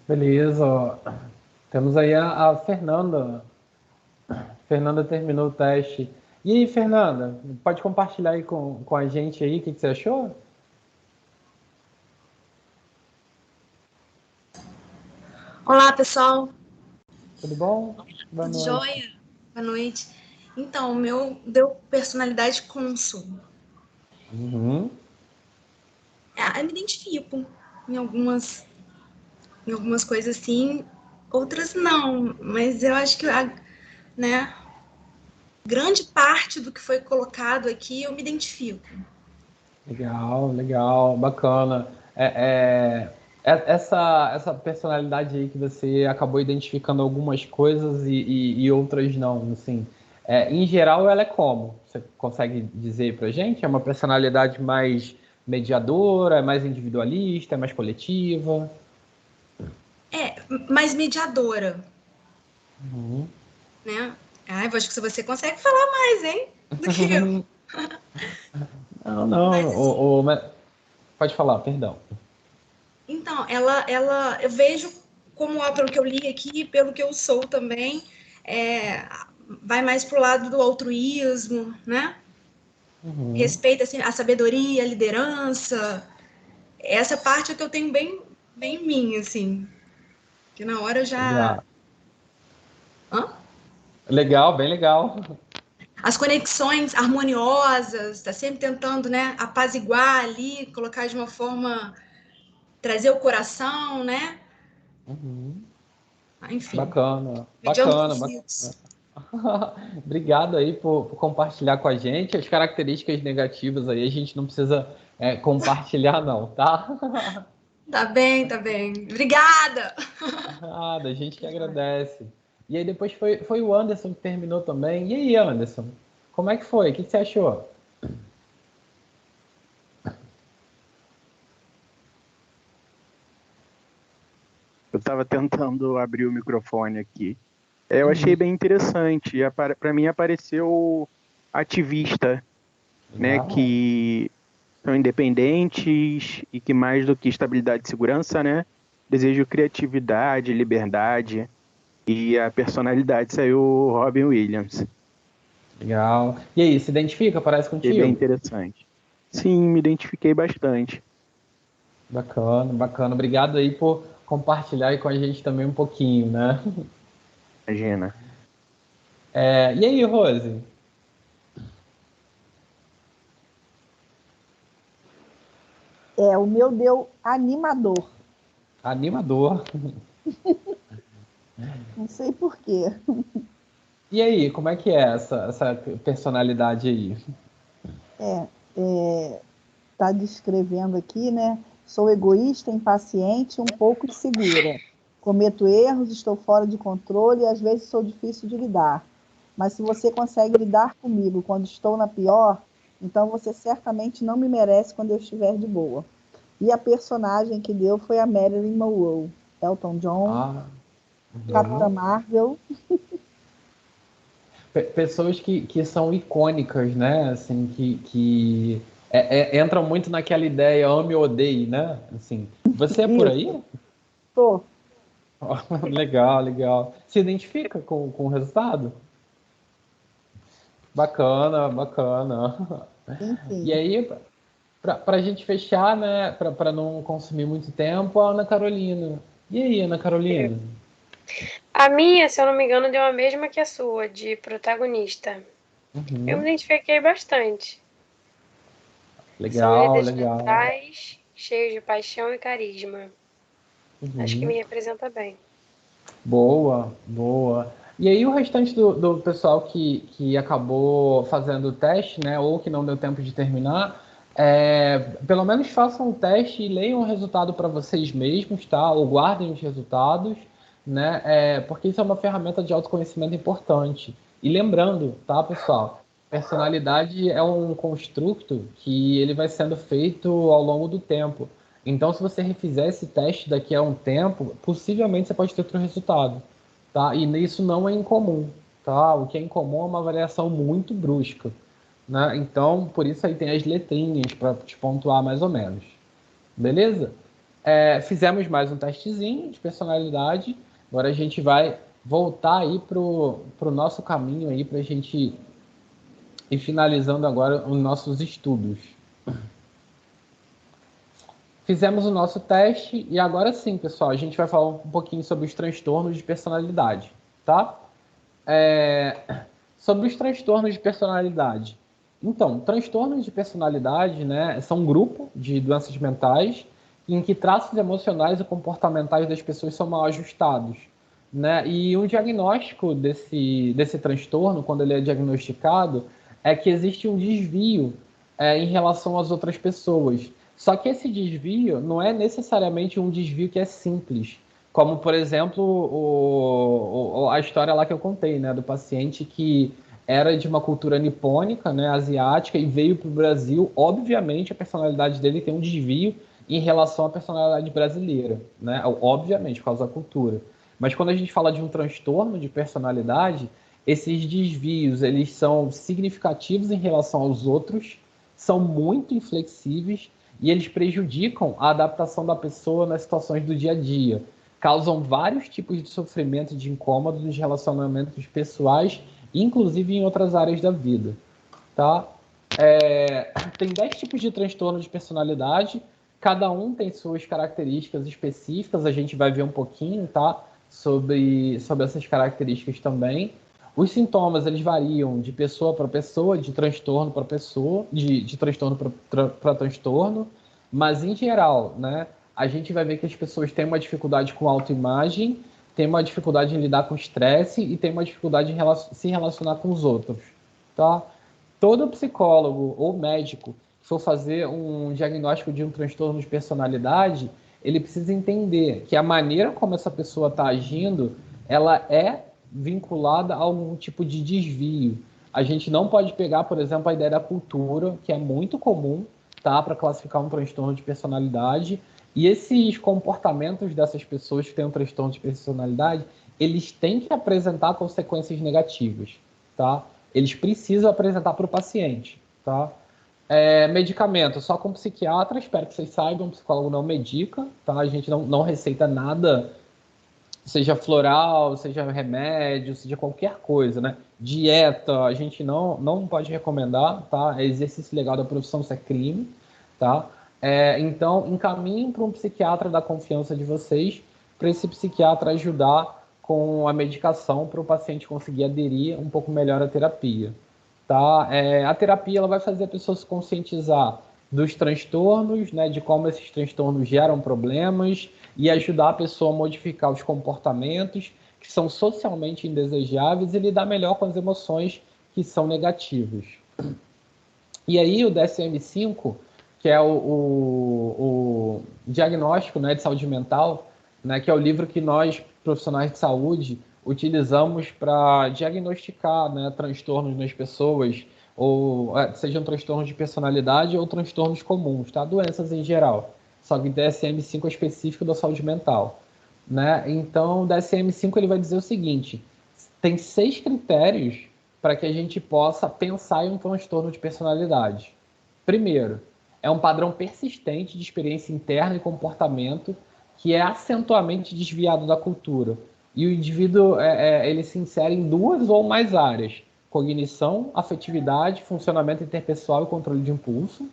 Beleza. Ó. Temos aí a Fernanda. Fernanda terminou o teste. E aí, Fernanda, pode compartilhar aí com a gente aí o que você achou? Olá, pessoal. Tudo bom? Boa Tudo noite. jóia? Boa noite. Então, o meu deu personalidade cônsul. Uhum. Eu me identifico em algumas coisas assim, outras não, mas eu acho que né, grande parte do que foi colocado aqui eu me identifico. Legal, legal, bacana. Essa personalidade aí que você acabou identificando algumas coisas e outras não, assim. Em geral, ela é como? Você consegue dizer pra gente? É uma personalidade mais mediadora, é mais individualista, é mais coletiva? Mais mediadora, Uhum. né? Eu acho que você consegue falar mais, hein? Do que eu. Não, Mas, não. assim, Pode falar, perdão. então, eu vejo como pelo que eu li aqui, pelo que eu sou também, vai mais pro lado do altruísmo, né? Uhum. Respeita assim, a sabedoria, a liderança. Essa parte é que eu tenho bem em mim, assim. Que na hora eu já. Legal. Hã? Legal, bem legal. As conexões harmoniosas, tá sempre tentando, né, apaziguar ali, colocar de uma forma, trazer o coração, né? Uhum. Enfim, Bacana, mediando bacana, bacana. conflitos. Obrigado aí por compartilhar com a gente. As características negativas aí a gente não precisa compartilhar, não, tá? Tá bem, tá bem. Obrigada! Nada, a gente que agradece. E aí depois foi o Anderson que terminou também. E aí, Anderson, como é que foi? O que você achou? Eu estava tentando abrir o microfone aqui. Eu achei Uhum. bem interessante. Para mim apareceu ativista, né, Legal. que são independentes e que mais do que estabilidade e segurança, né, desejam criatividade, liberdade, e a personalidade saiu Robin Williams. Legal. E aí, se identifica? Parece Achei bem contigo? interessante. Sim, me identifiquei bastante. Bacana, bacana. Obrigado aí por compartilhar aí com a gente também um pouquinho, né? Imagina. E aí, Rose? O meu deu animador. Animador. Não sei por quê. E aí, como é que é essa personalidade aí? Está descrevendo aqui, né? Sou egoísta, impaciente, um pouco insegura. Cometo erros, estou fora de controle e às vezes sou difícil de lidar. Mas se você consegue lidar comigo quando estou na pior, então você certamente não me merece quando eu estiver de boa. E a personagem que deu foi a Marilyn Monroe. Elton John, Ah, Capitã uhum. Marvel. Pessoas que são icônicas, né? Assim, que entram muito naquela ideia ame ou odeie, né? Assim, você é por Isso, aí? tô. Legal, legal. Se identifica com o resultado? Bacana, bacana. E Enfim, aí, para a gente fechar, né? Para não consumir muito tempo, a Ana Carolina. E aí, Ana Carolina? A minha, se eu não me engano, deu a mesma que a sua, de protagonista. Eu me Uhum. identifiquei bastante. São Legal, líderes legal. mentais, cheios de paixão e carisma. Acho que Uhum. me representa bem. Boa, boa. E aí o restante do pessoal que acabou fazendo o teste, né, ou que não deu tempo de terminar, pelo menos façam o teste e leiam o resultado para vocês mesmos, tá? Ou guardem os resultados, né? Porque isso é uma ferramenta de autoconhecimento importante. E lembrando, tá, pessoal? Personalidade é um construto que ele vai sendo feito ao longo do tempo. Então, se você refizer esse teste daqui a um tempo, possivelmente você pode ter outro resultado, tá? E isso não é incomum, tá? O que é incomum é uma variação muito brusca, né? Então, por isso aí tem as letrinhas para te pontuar mais ou menos. Beleza? Fizemos mais um testezinho de personalidade. Agora a gente vai voltar aí pro nosso caminho aí para a gente ir finalizando agora os nossos estudos. Fizemos o nosso teste e agora sim, pessoal, a gente vai falar um pouquinho sobre os transtornos de personalidade, tá? Sobre os transtornos de personalidade. Então, transtornos de personalidade, né, são um grupo de doenças mentais em que traços emocionais e comportamentais das pessoas são mal ajustados, né? E um diagnóstico desse transtorno, quando ele é diagnosticado, é que existe um desvio em relação às outras pessoas. Só que esse desvio não é necessariamente um desvio que é simples, como, por exemplo, a história lá que eu contei, né, do paciente que era de uma cultura nipônica, né, asiática, e veio para o Brasil. Obviamente, a personalidade dele tem um desvio em relação à personalidade brasileira, né, obviamente, por causa da cultura. Mas quando a gente fala de um transtorno de personalidade, esses desvios eles são significativos em relação aos outros, são muito inflexíveis e eles prejudicam a adaptação da pessoa nas situações do dia a dia. Causam vários tipos de sofrimento e de incômodo nos relacionamentos pessoais, inclusive em outras áreas da vida. Tá? Tem 10 tipos de transtorno de personalidade, cada um tem suas características específicas, a gente vai ver um pouquinho, tá? sobre essas características também. Os sintomas eles variam de pessoa para pessoa, de transtorno para pessoa, de transtorno para transtorno, mas em geral, né, a gente vai ver que as pessoas têm uma dificuldade com autoimagem, têm uma dificuldade em lidar com estresse e têm uma dificuldade em se relacionar com os outros. Tá? Todo psicólogo ou médico que for fazer um diagnóstico de um transtorno de personalidade, ele precisa entender que a maneira como essa pessoa está agindo, ela é vinculada a algum tipo de desvio. A gente não pode pegar, por exemplo, a ideia da cultura, que é muito comum, tá, para classificar um transtorno de personalidade, e esses comportamentos dessas pessoas que têm um transtorno de personalidade, eles têm que apresentar consequências negativas, tá? Eles precisam apresentar para o paciente, tá? Medicamento, só com psiquiatra, espero que vocês saibam, o psicólogo não medica, tá? A gente não receita nada, seja floral, seja remédio, seja qualquer coisa, né? Dieta, a gente não pode recomendar, tá? É exercício legal da profissão, isso é crime, tá? Então, encaminhem para um psiquiatra da confiança de vocês, para esse psiquiatra ajudar com a medicação para o paciente conseguir aderir um pouco melhor à terapia, tá? A terapia ela vai fazer a pessoa se conscientizar dos transtornos, né, de como esses transtornos geram problemas e ajudar a pessoa a modificar os comportamentos que são socialmente indesejáveis e lidar melhor com as emoções que são negativas. E aí o DSM-5, que é o diagnóstico, né, de saúde mental, né, que é o livro que nós, profissionais de saúde, utilizamos para diagnosticar, né, transtornos nas pessoas, ou sejam transtornos de personalidade ou transtornos comuns, tá? Doenças em geral. Só que o DSM-5 é específico da saúde mental, né? Então, o DSM-5 ele vai dizer o seguinte: tem 6 critérios para que a gente possa pensar em um transtorno de personalidade. Primeiro, é um padrão persistente de experiência interna e comportamento que é acentuadamente desviado da cultura. E o indivíduo ele se insere em 2 ou mais áreas: cognição, afetividade, funcionamento interpessoal e controle de impulso.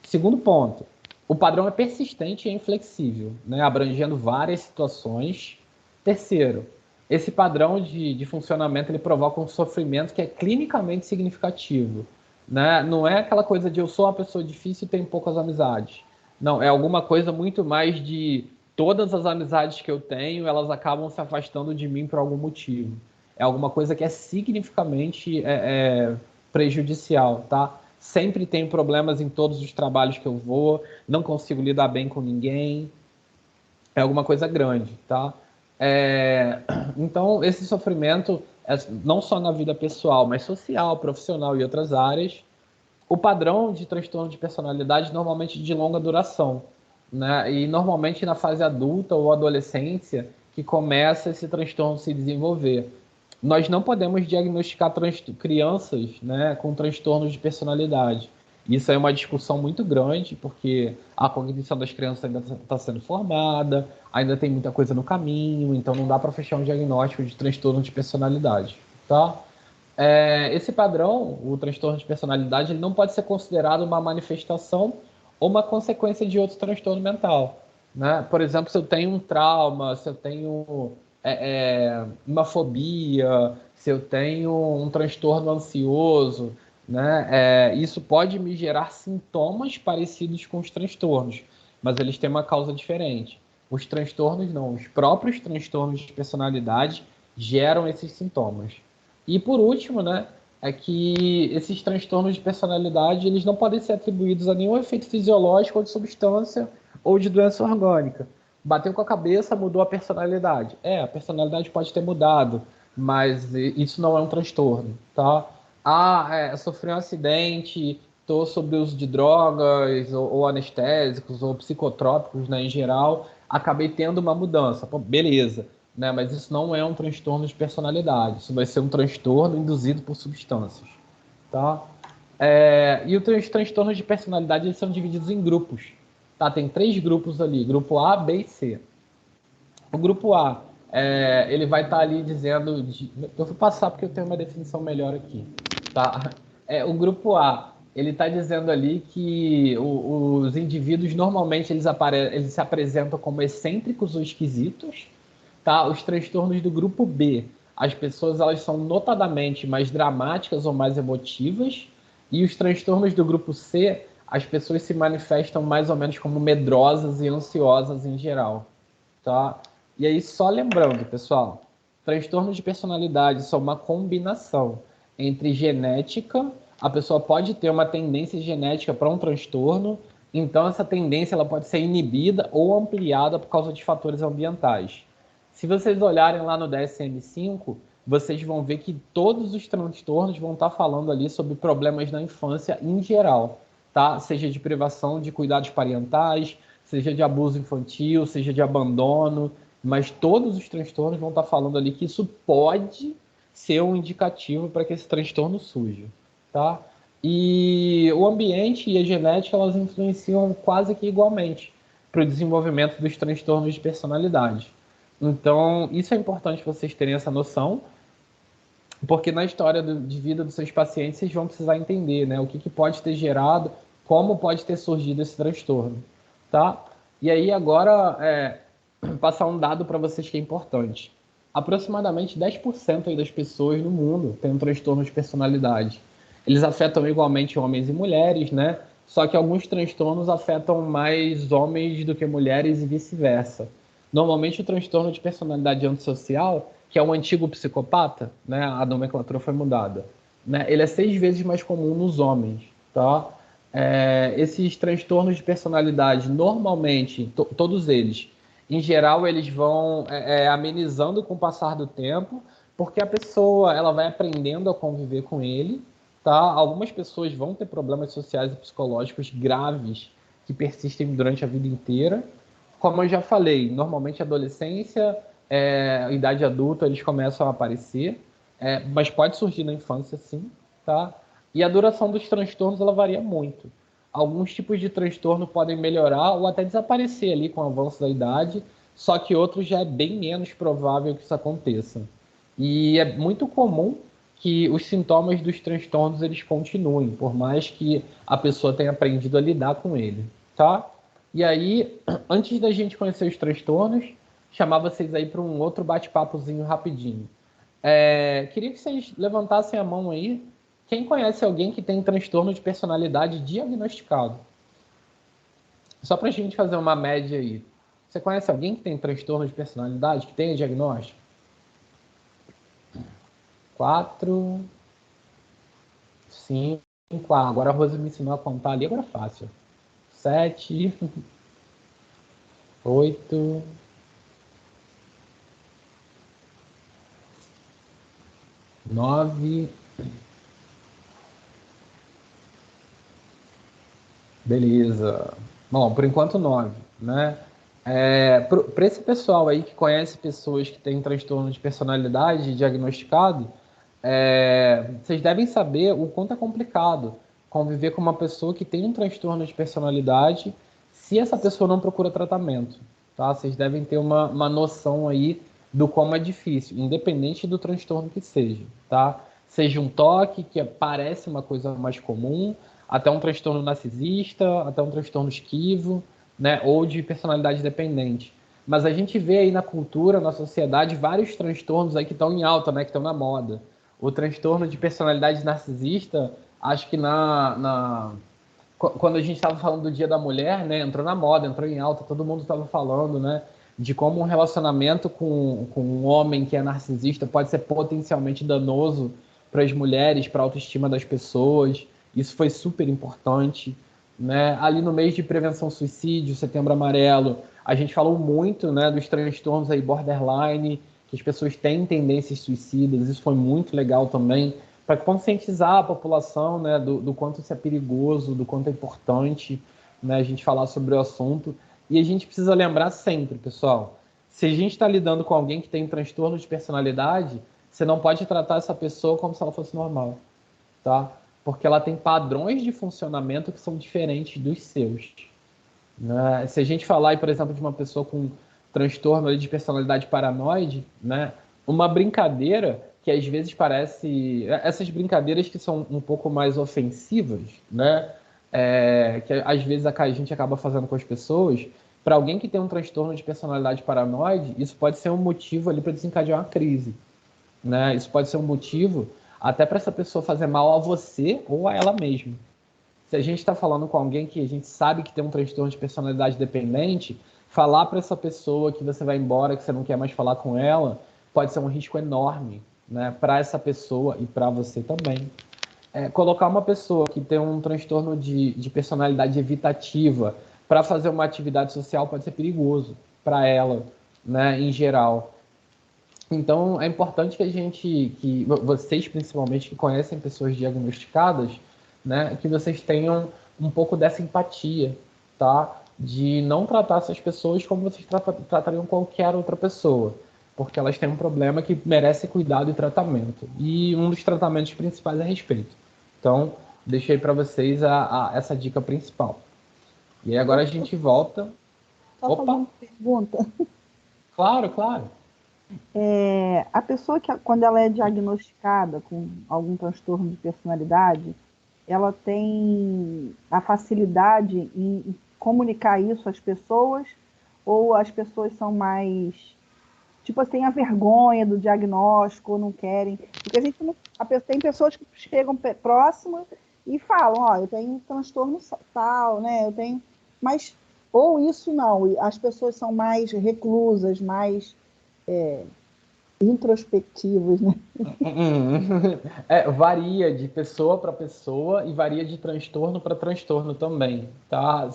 Segundo ponto, o padrão é persistente e inflexível, né, abrangendo várias situações. Terceiro, esse padrão de funcionamento ele provoca um sofrimento que é clinicamente significativo, né? Não é aquela coisa de eu sou uma pessoa difícil e tenho poucas amizades. Não, é alguma coisa muito mais de todas as amizades que eu tenho, elas acabam se afastando de mim por algum motivo. É alguma coisa que é significativamente prejudicial, tá? Sempre tenho problemas em todos os trabalhos que eu vou, não consigo lidar bem com ninguém. É alguma coisa grande, tá? Então, esse sofrimento, não só na vida pessoal, mas social, profissional e outras áreas. O padrão de transtorno de personalidade normalmente de longa duração, né? E normalmente na fase adulta ou adolescência que começa esse transtorno a se desenvolver. Nós não podemos diagnosticar crianças, né, com transtornos de personalidade. Isso é uma discussão muito grande, porque a cognição das crianças ainda está sendo formada, ainda tem muita coisa no caminho, então não dá para fechar um diagnóstico de transtorno de personalidade, tá? Esse padrão, o transtorno de personalidade, ele não pode ser considerado uma manifestação ou uma consequência de outro transtorno mental, né? Por exemplo, se eu tenho um trauma, se eu tenho uma fobia, se eu tenho um transtorno ansioso, né? Isso pode me gerar sintomas parecidos com os transtornos, mas eles têm uma causa diferente. Os transtornos não, os próprios transtornos de personalidade geram esses sintomas. E por último, né, é que esses transtornos de personalidade eles não podem ser atribuídos a nenhum efeito fisiológico ou de substância ou de doença orgânica. Bateu com a cabeça, mudou a personalidade. A personalidade pode ter mudado, mas isso não é um transtorno, tá? Sofri um acidente, estou sob o uso de drogas ou anestésicos ou psicotrópicos, né, em geral, acabei tendo uma mudança. Pô, beleza, né? Mas isso não é um transtorno de personalidade. Isso vai ser um transtorno induzido por substâncias, tá? E os transtornos de personalidade eles são divididos em grupos, tá? Tem 3 grupos ali, grupo A, B e C. O grupo A, ele vai estar ali dizendo... Eu vou passar porque eu tenho uma definição melhor aqui, tá? O grupo A, ele está dizendo ali que os indivíduos normalmente eles se apresentam como excêntricos ou esquisitos, tá? Os transtornos do grupo B, as pessoas elas são notadamente mais dramáticas ou mais emotivas, e os transtornos do grupo C, as pessoas se manifestam mais ou menos como medrosas e ansiosas em geral, tá? E aí, só lembrando, pessoal, transtornos de personalidade são uma combinação entre genética, a pessoa pode ter uma tendência genética para um transtorno, então essa tendência ela pode ser inibida ou ampliada por causa de fatores ambientais. Se vocês olharem lá no DSM-5, vocês vão ver que todos os transtornos vão estar falando ali sobre problemas na infância em geral, tá? Seja de privação de cuidados parentais, seja de abuso infantil, seja de abandono, mas todos os transtornos vão estar falando ali que isso pode ser um indicativo para que esse transtorno surja, tá? E o ambiente e a genética, elas influenciam quase que igualmente para o desenvolvimento dos transtornos de personalidade. Então, isso é importante vocês terem essa noção, porque na história de vida dos seus pacientes, vocês vão precisar entender, né, o que pode ter gerado, como pode ter surgido esse transtorno, tá? E aí, agora, passar um dado para vocês que é importante. Aproximadamente 10% aí das pessoas no mundo têm um transtorno de personalidade. Eles afetam igualmente homens e mulheres, né? Só que alguns transtornos afetam mais homens do que mulheres e vice-versa. Normalmente o transtorno de personalidade antissocial, que é um antigo psicopata, né? A nomenclatura foi mudada, né? Ele é 6 vezes mais comum nos homens, tá? Esses transtornos de personalidade, normalmente, todos eles, em geral, eles vão amenizando com o passar do tempo, porque a pessoa ela vai aprendendo a conviver com ele, tá? Algumas pessoas vão ter problemas sociais e psicológicos graves que persistem durante a vida inteira. Como eu já falei, normalmente a adolescência, a idade adulta, eles começam a aparecer, mas pode surgir na infância, sim, tá? E a duração dos transtornos, ela varia muito. Alguns tipos de transtorno podem melhorar ou até desaparecer ali com o avanço da idade, só que outros já é bem menos provável que isso aconteça. E é muito comum que os sintomas dos transtornos eles continuem, por mais que a pessoa tenha aprendido a lidar com ele, tá? E aí, antes da gente conhecer os transtornos, chamar vocês aí para um outro bate-papozinho rapidinho. Queria que vocês levantassem a mão aí. Quem conhece alguém que tem transtorno de personalidade diagnosticado? Só para a gente fazer uma média aí. Você conhece alguém que tem transtorno de personalidade, que tem diagnóstico? 4, 5, agora a Rosa me ensinou a contar ali, agora é fácil. 7, 8, 9. Beleza. Bom, por enquanto 9, né? Para esse pessoal aí que conhece pessoas que têm transtorno de personalidade diagnosticado, vocês devem saber o quanto é complicado conviver com uma pessoa que tem um transtorno de personalidade se essa pessoa não procura tratamento, tá? Vocês devem ter uma noção aí do como é difícil, independente do transtorno que seja, tá? Seja um toque, que parece uma coisa mais comum, até um transtorno narcisista, até um transtorno esquivo, né? Ou de personalidade dependente. Mas a gente vê aí na cultura, na sociedade, vários transtornos aí que estão em alta, né? Que estão na moda. O transtorno de personalidade narcisista, acho que quando a gente estava falando do Dia da Mulher, né, entrou na moda, entrou em alta, todo mundo estava falando, né, de como um relacionamento com um homem que é narcisista pode ser potencialmente danoso para as mulheres, para a autoestima das pessoas. Isso foi super importante, né? Ali no mês de prevenção ao suicídio, Setembro Amarelo, a gente falou muito, né, dos transtornos aí borderline, que as pessoas têm tendências suicidas. Isso foi muito legal também, para conscientizar a população, né, do quanto isso é perigoso, do quanto é importante, né, a gente falar sobre o assunto. E a gente precisa lembrar sempre, pessoal, se a gente está lidando com alguém que tem um transtorno de personalidade, você não pode tratar essa pessoa como se ela fosse normal, tá? Porque ela tem padrões de funcionamento que são diferentes dos seus, né? Se a gente falar, por exemplo, de uma pessoa com transtorno de personalidade paranoide, né, uma brincadeira que às vezes parece... Essas brincadeiras que são um pouco mais ofensivas, né, que às vezes a gente acaba fazendo com as pessoas, para alguém que tem um transtorno de personalidade paranoide, isso pode ser um motivo ali para desencadear uma crise, né? Isso pode ser um motivo até para essa pessoa fazer mal a você ou a ela mesma. Se a gente está falando com alguém que a gente sabe que tem um transtorno de personalidade dependente, falar para essa pessoa que você vai embora, que você não quer mais falar com ela, pode ser um risco enorme, né, para essa pessoa e para você também. Colocar uma pessoa que tem um transtorno de personalidade evitativa para fazer uma atividade social pode ser perigoso para ela, né, em geral. Então, é importante que vocês, principalmente, que conhecem pessoas diagnosticadas, né, que vocês tenham um pouco dessa empatia, tá? De não tratar essas pessoas como vocês tratariam qualquer outra pessoa, porque elas têm um problema que merece cuidado e tratamento. E um dos tratamentos principais é respeito. Então, deixei para vocês essa dica principal. E aí agora a gente volta. Só fazer uma pergunta. Claro, claro. A pessoa que, quando ela é diagnosticada com algum transtorno de personalidade, ela tem a facilidade em comunicar isso às pessoas, ou as pessoas são mais, tipo assim, tem a vergonha do diagnóstico, ou não querem, porque a gente não, tem pessoas que chegam próximas e falam, ó, eu tenho um transtorno tal, né, eu tenho, mas, ou isso não, as pessoas são mais reclusas, mais introspectivos, né? Varia de pessoa para pessoa e varia de transtorno para transtorno também, tá?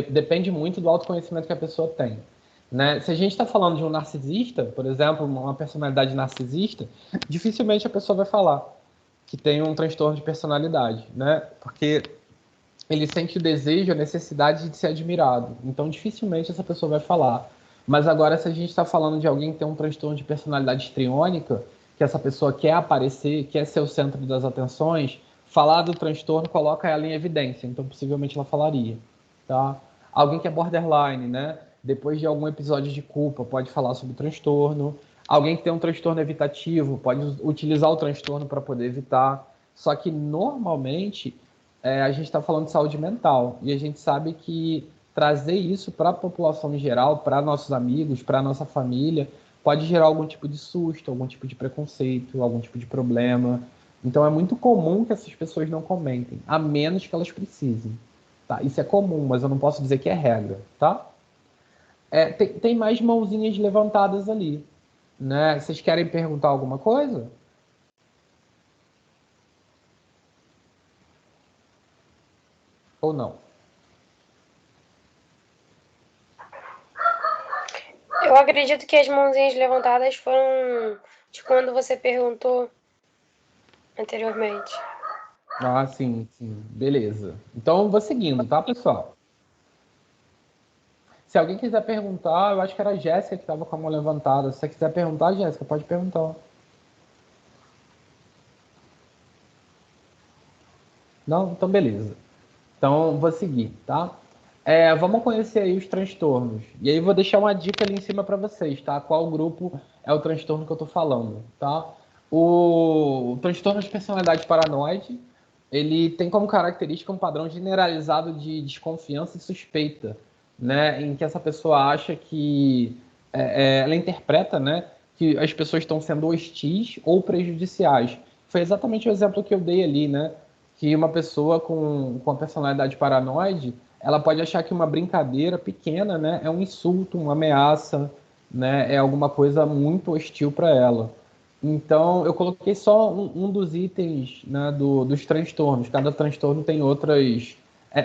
Depende muito do autoconhecimento que a pessoa tem, né? Se a gente está falando de um narcisista, por exemplo, uma personalidade narcisista, dificilmente a pessoa vai falar que tem um transtorno de personalidade, né? Porque ele sente o desejo, a necessidade de ser admirado. Então, dificilmente essa pessoa vai falar. Mas agora, se a gente está falando de alguém que tem um transtorno de personalidade histriônica, que essa pessoa quer aparecer, quer ser o centro das atenções, falar do transtorno coloca ela em evidência. Então, possivelmente ela falaria, tá? Alguém que é borderline, né? Depois de algum episódio de culpa, pode falar sobre o transtorno. Alguém que tem um transtorno evitativo, pode utilizar o transtorno para poder evitar. Só que, normalmente, a gente está falando de saúde mental. E a gente sabe que trazer isso para a população em geral, para nossos amigos, para a nossa família, pode gerar algum tipo de susto, algum tipo de preconceito, algum tipo de problema. Então é muito comum que essas pessoas não comentem, a menos que elas precisem. Tá? Isso é comum, mas eu não posso dizer que é regra. Tá? Tem mais mãozinhas levantadas ali. Né? Vocês querem perguntar alguma coisa? Ou não? Eu acredito que as mãozinhas levantadas foram de quando você perguntou anteriormente. Ah, sim, sim. Beleza. Então, eu vou seguindo, tá, pessoal? Se alguém quiser perguntar, eu acho que era a Jéssica que estava com a mão levantada. Se você quiser perguntar, Jéssica, pode perguntar. Não? Então, beleza. Então, vou seguir, tá? Vamos conhecer aí os transtornos. E aí, vou deixar uma dica ali em cima para vocês, tá? Qual grupo é o transtorno que eu tô falando, tá? O transtorno de personalidade paranoide, ele tem como característica um padrão generalizado de desconfiança e suspeita, né? Em que essa pessoa acha que... ela interpreta, né? Que as pessoas estão sendo hostis ou prejudiciais. Foi exatamente o exemplo que eu dei ali, né? Que uma pessoa com a personalidade paranoide, ela pode achar que uma brincadeira pequena, né, é um insulto, uma ameaça, né, é alguma coisa muito hostil para ela. Então, eu coloquei só um dos itens, né, dos transtornos. Cada transtorno tem outras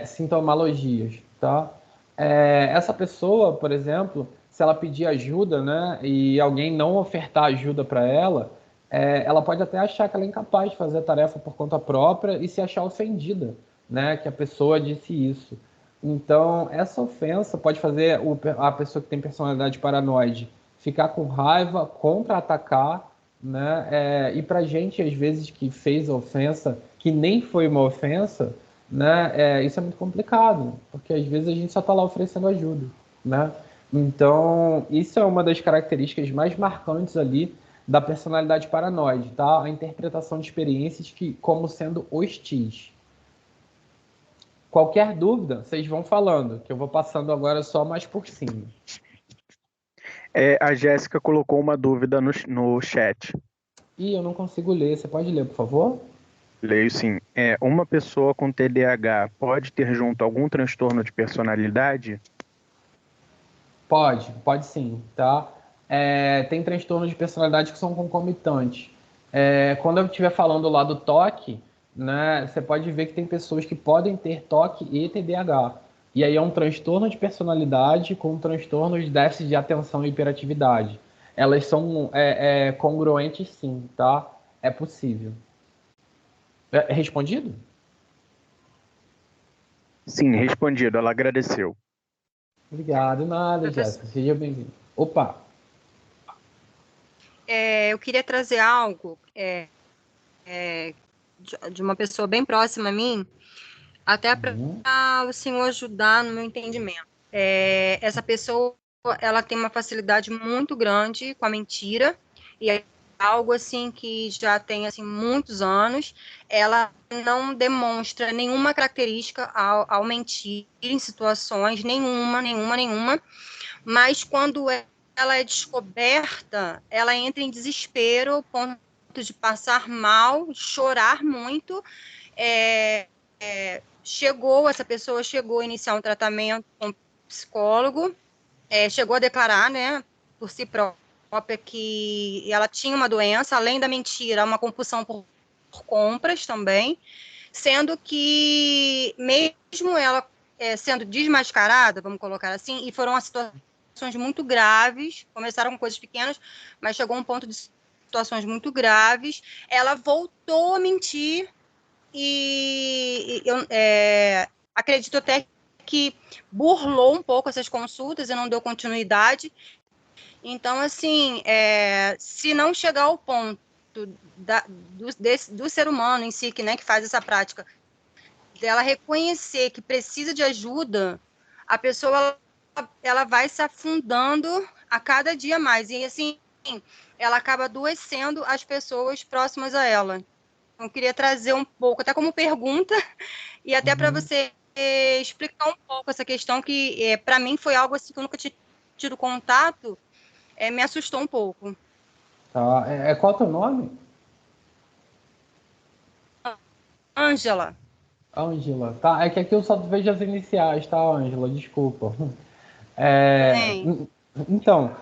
sintomologias, tá? Essa pessoa, por exemplo, se ela pedir ajuda, né, e alguém não ofertar ajuda para ela, ela pode até achar que ela é incapaz de fazer a tarefa por conta própria e se achar ofendida, né, que a pessoa disse isso. Então, essa ofensa pode fazer a pessoa que tem personalidade paranoide ficar com raiva, contra-atacar, né? E para gente, às vezes, que fez a ofensa, que nem foi uma ofensa, né? Isso é muito complicado, porque às vezes a gente só está lá oferecendo ajuda, né? Então, isso é uma das características mais marcantes ali da personalidade paranoide, tá? A interpretação de experiências como sendo hostis. Qualquer dúvida, vocês vão falando, que eu vou passando agora só mais por cima. A Jéssica colocou uma dúvida no chat. Eu não consigo ler. Você pode ler, por favor? Leio sim. Uma pessoa com TDAH pode ter junto algum transtorno de personalidade? Pode sim, tá? Tem transtornos de personalidade que são concomitantes. Quando eu estiver falando lá do toque, né, você pode ver que tem pessoas que podem ter toque e TDAH. E aí é um transtorno de personalidade com um transtorno de déficit de atenção e hiperatividade. Elas são congruentes sim, tá? É possível. Respondido? Sim, respondido. Ela agradeceu. Obrigado, nada, Jéssica. Seja bem-vindo. Opa! Eu queria trazer algo de uma pessoa bem próxima a mim, até para o senhor ajudar no meu entendimento. Essa pessoa, ela tem uma facilidade muito grande com a mentira, e é algo assim que já tem assim muitos anos. Ela não demonstra nenhuma característica ao mentir em situações, nenhuma, mas quando ela é descoberta, ela entra em desespero, ao ponto de passar mal, chorar muito. Essa pessoa chegou a iniciar um tratamento com um psicólogo, chegou a declarar, né, por si própria, que ela tinha uma doença, além da mentira, uma compulsão por compras também, sendo que mesmo ela sendo desmascarada, vamos colocar assim, e foram situações muito graves, começaram com coisas pequenas, mas chegou a um ponto de situações muito graves, ela voltou a mentir e eu acredito até que burlou um pouco essas consultas e não deu continuidade. Então, assim, se não chegar ao ponto do ser humano em si, que faz essa prática, dela reconhecer que precisa de ajuda, a pessoa ela vai se afundando a cada dia mais. E, assim, ela acaba adoecendo as pessoas próximas a ela. Então, eu queria trazer um pouco, até como pergunta, e até para você explicar um pouco essa questão que, para mim, foi algo assim que eu nunca tinha tido contato, me assustou um pouco. Tá. Qual é o teu nome? Ângela. Ângela. Tá, é que aqui eu só vejo as iniciais, tá, Ângela? Desculpa. Então,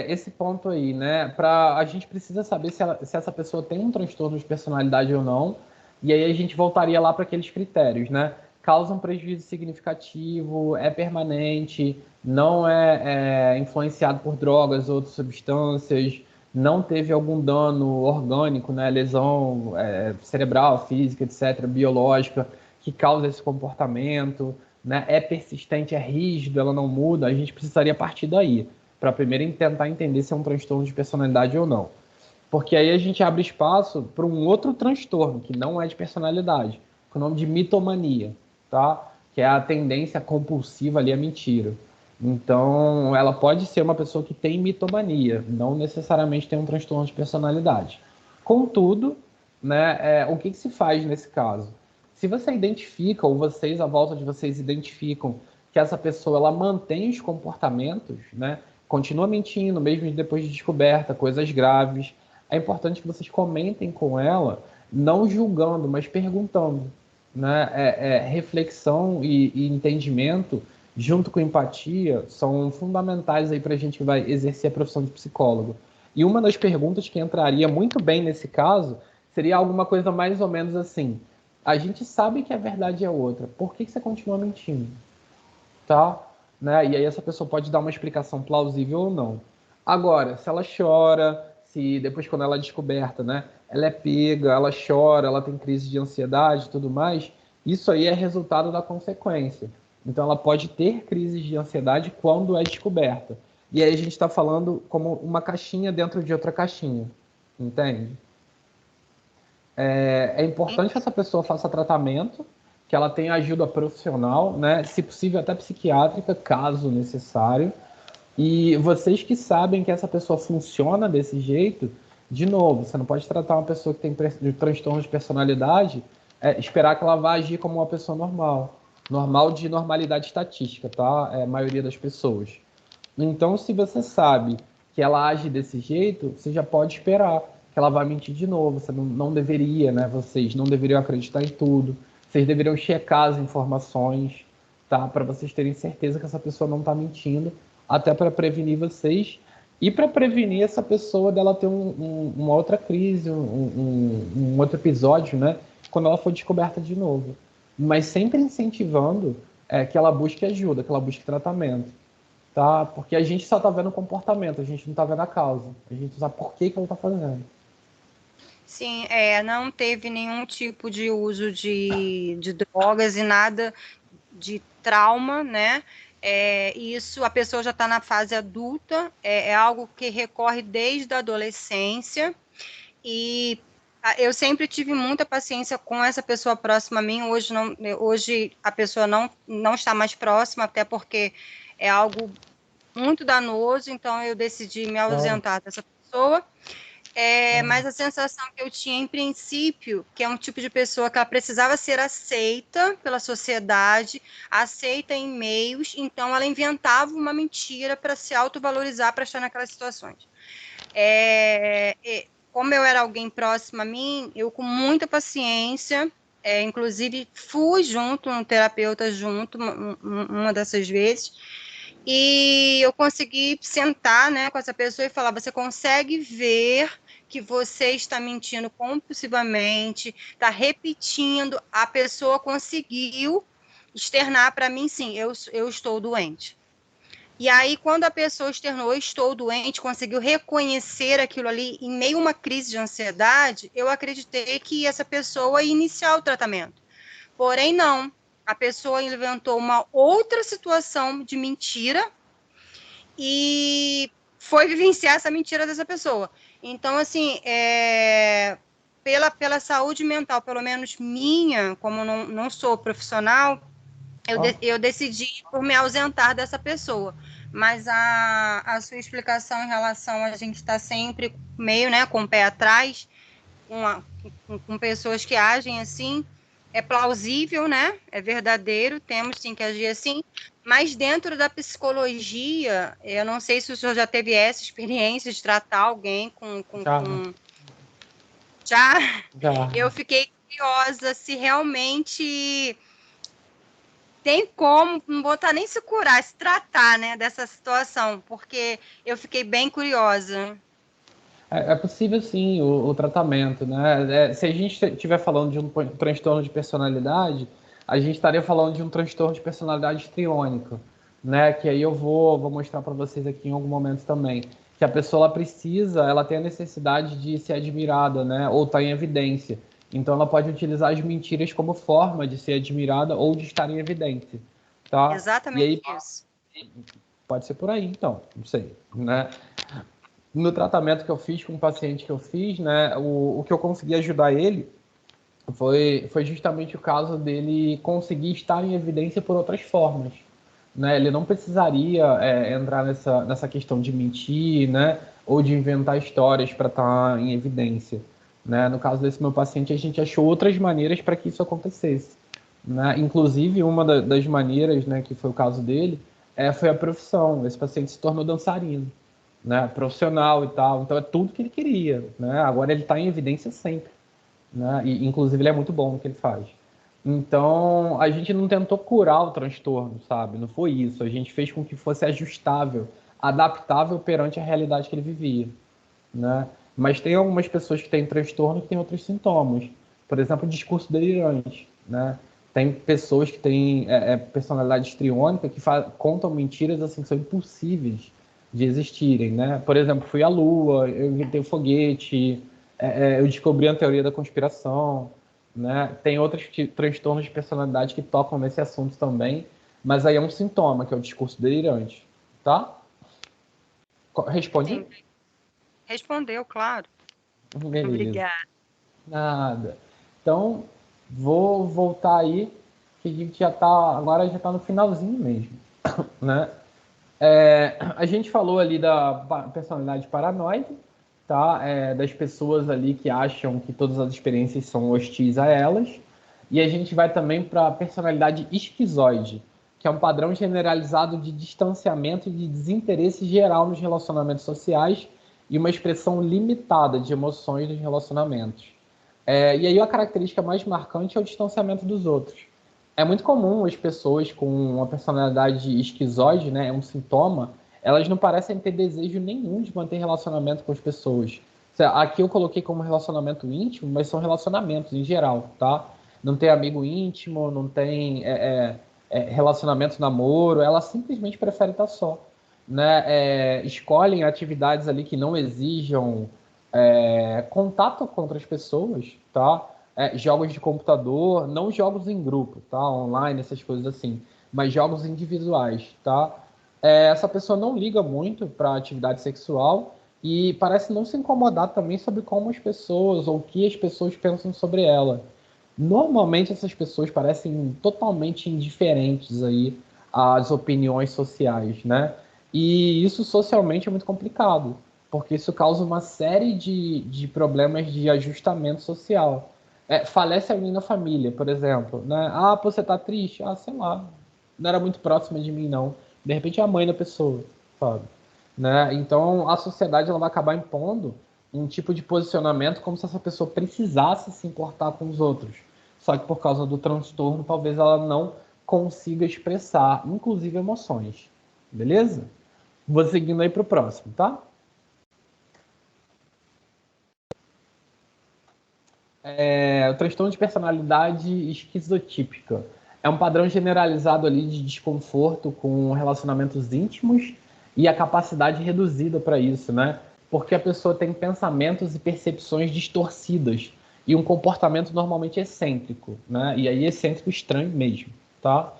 esse ponto aí, né? A gente precisa saber se essa pessoa tem um transtorno de personalidade ou não, e aí a gente voltaria lá para aqueles critérios, né? Causa um prejuízo significativo, é permanente, não é influenciado por drogas ou outras substâncias, não teve algum dano orgânico, né? Lesão cerebral, física, etc., biológica, que causa esse comportamento, né? É persistente, é rígido, ela não muda, a gente precisaria partir daí, para primeiro tentar entender se é um transtorno de personalidade ou não. Porque aí a gente abre espaço para um outro transtorno, que não é de personalidade, com o nome de mitomania, tá? Que é a tendência compulsiva ali à mentira. Então, ela pode ser uma pessoa que tem mitomania, não necessariamente tem um transtorno de personalidade. Contudo, né, o que se faz nesse caso? Se você identifica, ou vocês, à volta de vocês, identificam que essa pessoa ela mantém os comportamentos, né, continua mentindo, mesmo depois de descoberta, coisas graves, é importante que vocês comentem com ela, não julgando, mas perguntando. Né? Reflexão e entendimento, junto com empatia, são fundamentais aí para a gente que vai exercer a profissão de psicólogo. E uma das perguntas que entraria muito bem nesse caso seria alguma coisa mais ou menos assim: a gente sabe que a verdade é outra, por que você continua mentindo? Tá? Né? E aí essa pessoa pode dar uma explicação plausível ou não. Agora, se ela chora, se depois quando ela é descoberta, né, ela é pega, ela chora, ela tem crise de ansiedade e tudo mais, isso aí é resultado da consequência. Então ela pode ter crises de ansiedade quando é descoberta. E aí a gente está falando como uma caixinha dentro de outra caixinha, entende? É importante que essa pessoa faça tratamento, que ela tenha ajuda profissional, né? Se possível até psiquiátrica, caso necessário. E vocês que sabem que essa pessoa funciona desse jeito, de novo, você não pode tratar uma pessoa que tem transtorno de personalidade, esperar que ela vá agir como uma pessoa normal. Normal de normalidade estatística, tá? A maioria das pessoas. Então, se você sabe que ela age desse jeito, você já pode esperar que ela vai mentir de novo. Você não deveria, né? Vocês não deveriam acreditar em tudo. Vocês deveriam checar as informações, tá? Para vocês terem certeza que essa pessoa não está mentindo, até para prevenir vocês e para prevenir essa pessoa dela ter uma outra crise, um outro episódio, né? Quando ela for descoberta de novo. Mas sempre incentivando que ela busque ajuda, que ela busque tratamento. Tá? Porque a gente só está vendo o comportamento, a gente não está vendo a causa. A gente não sabe por que ela está fazendo. Sim, não teve nenhum tipo de uso de drogas e nada de trauma, né? Isso, a pessoa já está na fase adulta, é algo que recorre desde a adolescência, e eu sempre tive muita paciência com essa pessoa próxima a mim. Hoje a pessoa não está mais próxima, até porque é algo muito danoso, então eu decidi me ausentar dessa pessoa. Mas a sensação que eu tinha, em princípio, que é um tipo de pessoa que ela precisava ser aceita pela sociedade, aceita em meios, então ela inventava uma mentira para se autovalorizar, para estar naquelas situações. Como eu era alguém próximo a mim, eu com muita paciência, inclusive fui junto, um terapeuta junto, uma dessas vezes, e eu consegui sentar, né, com essa pessoa e falar: você consegue ver que você está mentindo compulsivamente, está repetindo. A pessoa conseguiu externar para mim: sim, eu estou doente. E aí, quando a pessoa externou: eu estou doente, conseguiu reconhecer aquilo ali em meio a uma crise de ansiedade, eu acreditei que essa pessoa ia iniciar o tratamento. Porém, não. A pessoa inventou uma outra situação de mentira e foi vivenciar essa mentira dessa pessoa. Então, assim, pela saúde mental, pelo menos minha, como não sou profissional, eu decidi por me ausentar dessa pessoa. Mas a sua explicação em relação a gente estar sempre meio, né, com o pé atrás, com pessoas que agem assim, é plausível, né? É verdadeiro, temos sim que agir assim, mas dentro da psicologia, eu não sei se o senhor já teve essa experiência de tratar alguém com... Já? Eu fiquei curiosa se realmente tem como, não vou nem se curar, se tratar, né, dessa situação, porque eu fiquei bem curiosa. É possível, sim, o tratamento, né? Se a gente estiver falando de um transtorno de personalidade, a gente estaria falando de um transtorno de personalidade histriônica, né? Que aí eu vou mostrar para vocês aqui em algum momento também. Que a pessoa ela tem a necessidade de ser admirada, né? Ou estar em evidência. Então ela pode utilizar as mentiras como forma de ser admirada ou de estar em evidência, tá? Exatamente isso. Pode ser por aí, então, não sei, né? No tratamento que eu fiz com o paciente que eu fiz, né, o que eu consegui ajudar ele foi justamente o caso dele conseguir estar em evidência por outras formas, né? Ele não precisaria entrar nessa questão de mentir, né? Ou de inventar histórias para estar em evidência, né? No caso desse meu paciente, a gente achou outras maneiras para que isso acontecesse, né? Inclusive, uma das maneiras, né, que foi o caso dele, foi a profissão. Esse paciente se tornou dançarino, né? Profissional e tal. Então, é tudo que ele queria, né? Agora ele está em evidência sempre, né? E, inclusive, ele é muito bom no que ele faz. Então, a gente não tentou curar o transtorno, sabe? Não foi isso. A gente fez com que fosse ajustável, adaptável perante a realidade que ele vivia, né? Mas tem algumas pessoas que têm transtorno que têm outros sintomas. Por exemplo, o discurso delirante, né? Tem pessoas que têm personalidade histriônica que contam mentiras assim que são impossíveis de existirem, né? Por exemplo, fui à Lua, eu inventei o foguete, eu descobri a teoria da conspiração, né? Tem outros transtornos de personalidade que tocam nesse assunto também, mas aí é um sintoma, que é o discurso delirante, tá? Responde? Sim. Respondeu, claro. Beleza. Obrigada. Nada. Então, vou voltar aí, que a gente agora já está no finalzinho mesmo, né? A gente falou ali da personalidade paranoide, tá? Das pessoas ali que acham que todas as experiências são hostis a elas. E a gente vai também para a personalidade esquizoide, que é um padrão generalizado de distanciamento e de desinteresse geral nos relacionamentos sociais e uma expressão limitada de emoções nos relacionamentos. E aí a característica mais marcante é o distanciamento dos outros. É muito comum as pessoas com uma personalidade esquizoide, né, é um sintoma, elas não parecem ter desejo nenhum de manter relacionamento com as pessoas. Aqui eu coloquei como relacionamento íntimo, mas são relacionamentos em geral, tá? Não tem amigo íntimo, não tem relacionamento namoro, ela simplesmente prefere estar só, né? Escolhem atividades ali que não exijam contato com outras pessoas, tá? Jogos de computador, não jogos em grupo, tá? Online, essas coisas assim, mas jogos individuais, tá? Essa pessoa não liga muito para a atividade sexual e parece não se incomodar também sobre como as pessoas ou o que as pessoas pensam sobre ela. Normalmente essas pessoas parecem totalmente indiferentes aí às opiniões sociais, né? E isso socialmente é muito complicado, porque isso causa uma série de problemas de ajustamento social. Falece alguém na família, por exemplo, né? Ah, pô, você tá triste? Ah, sei lá, não era muito próxima de mim, não. De repente é a mãe da pessoa, sabe? Né? Então a sociedade ela vai acabar impondo um tipo de posicionamento como se essa pessoa precisasse se importar com os outros. Só que por causa do transtorno, talvez ela não consiga expressar, inclusive emoções. Beleza? Vou seguindo aí para o próximo, tá? O transtorno de personalidade esquizotípica. É um padrão generalizado ali de desconforto com relacionamentos íntimos e a capacidade reduzida para isso, né? Porque a pessoa tem pensamentos e percepções distorcidas e um comportamento normalmente excêntrico, né? E aí excêntrico estranho mesmo, tá?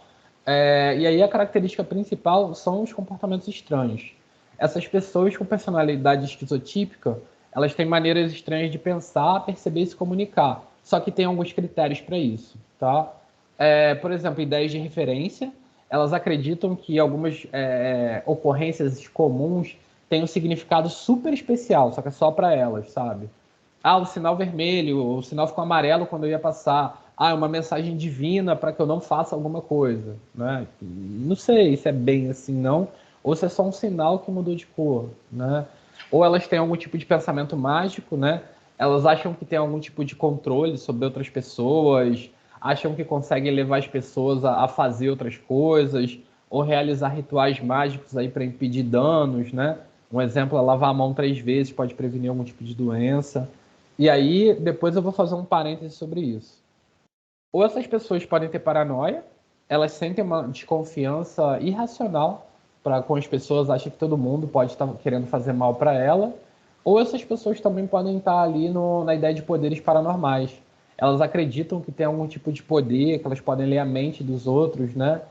E aí a característica principal são os comportamentos estranhos. Essas pessoas com personalidade esquizotípica, elas têm maneiras estranhas de pensar, perceber e se comunicar. Só que tem alguns critérios para isso, tá? Por exemplo, ideias de referência. Elas acreditam que algumas ocorrências comuns têm um significado super especial, só que é só para elas, sabe? Ah, o sinal vermelho, o sinal ficou amarelo quando eu ia passar. Ah, é uma mensagem divina para que eu não faça alguma coisa, né? Não sei se é bem assim, não. Ou se é só um sinal que mudou de cor, né? Ou elas têm algum tipo de pensamento mágico, né? Elas acham que tem algum tipo de controle sobre outras pessoas, acham que conseguem levar as pessoas a fazer outras coisas, ou realizar rituais mágicos aí para impedir danos, né? Um exemplo é lavar a mão 3 vezes, pode prevenir algum tipo de doença. E aí, depois eu vou fazer um parêntese sobre isso. Ou essas pessoas podem ter paranoia, elas sentem uma desconfiança irracional com as pessoas, acham que todo mundo pode estar querendo fazer mal para ela, ou essas pessoas também podem estar ali na ideia de poderes paranormais. Elas acreditam que tem algum tipo de poder, que elas podem ler a mente dos outros, né?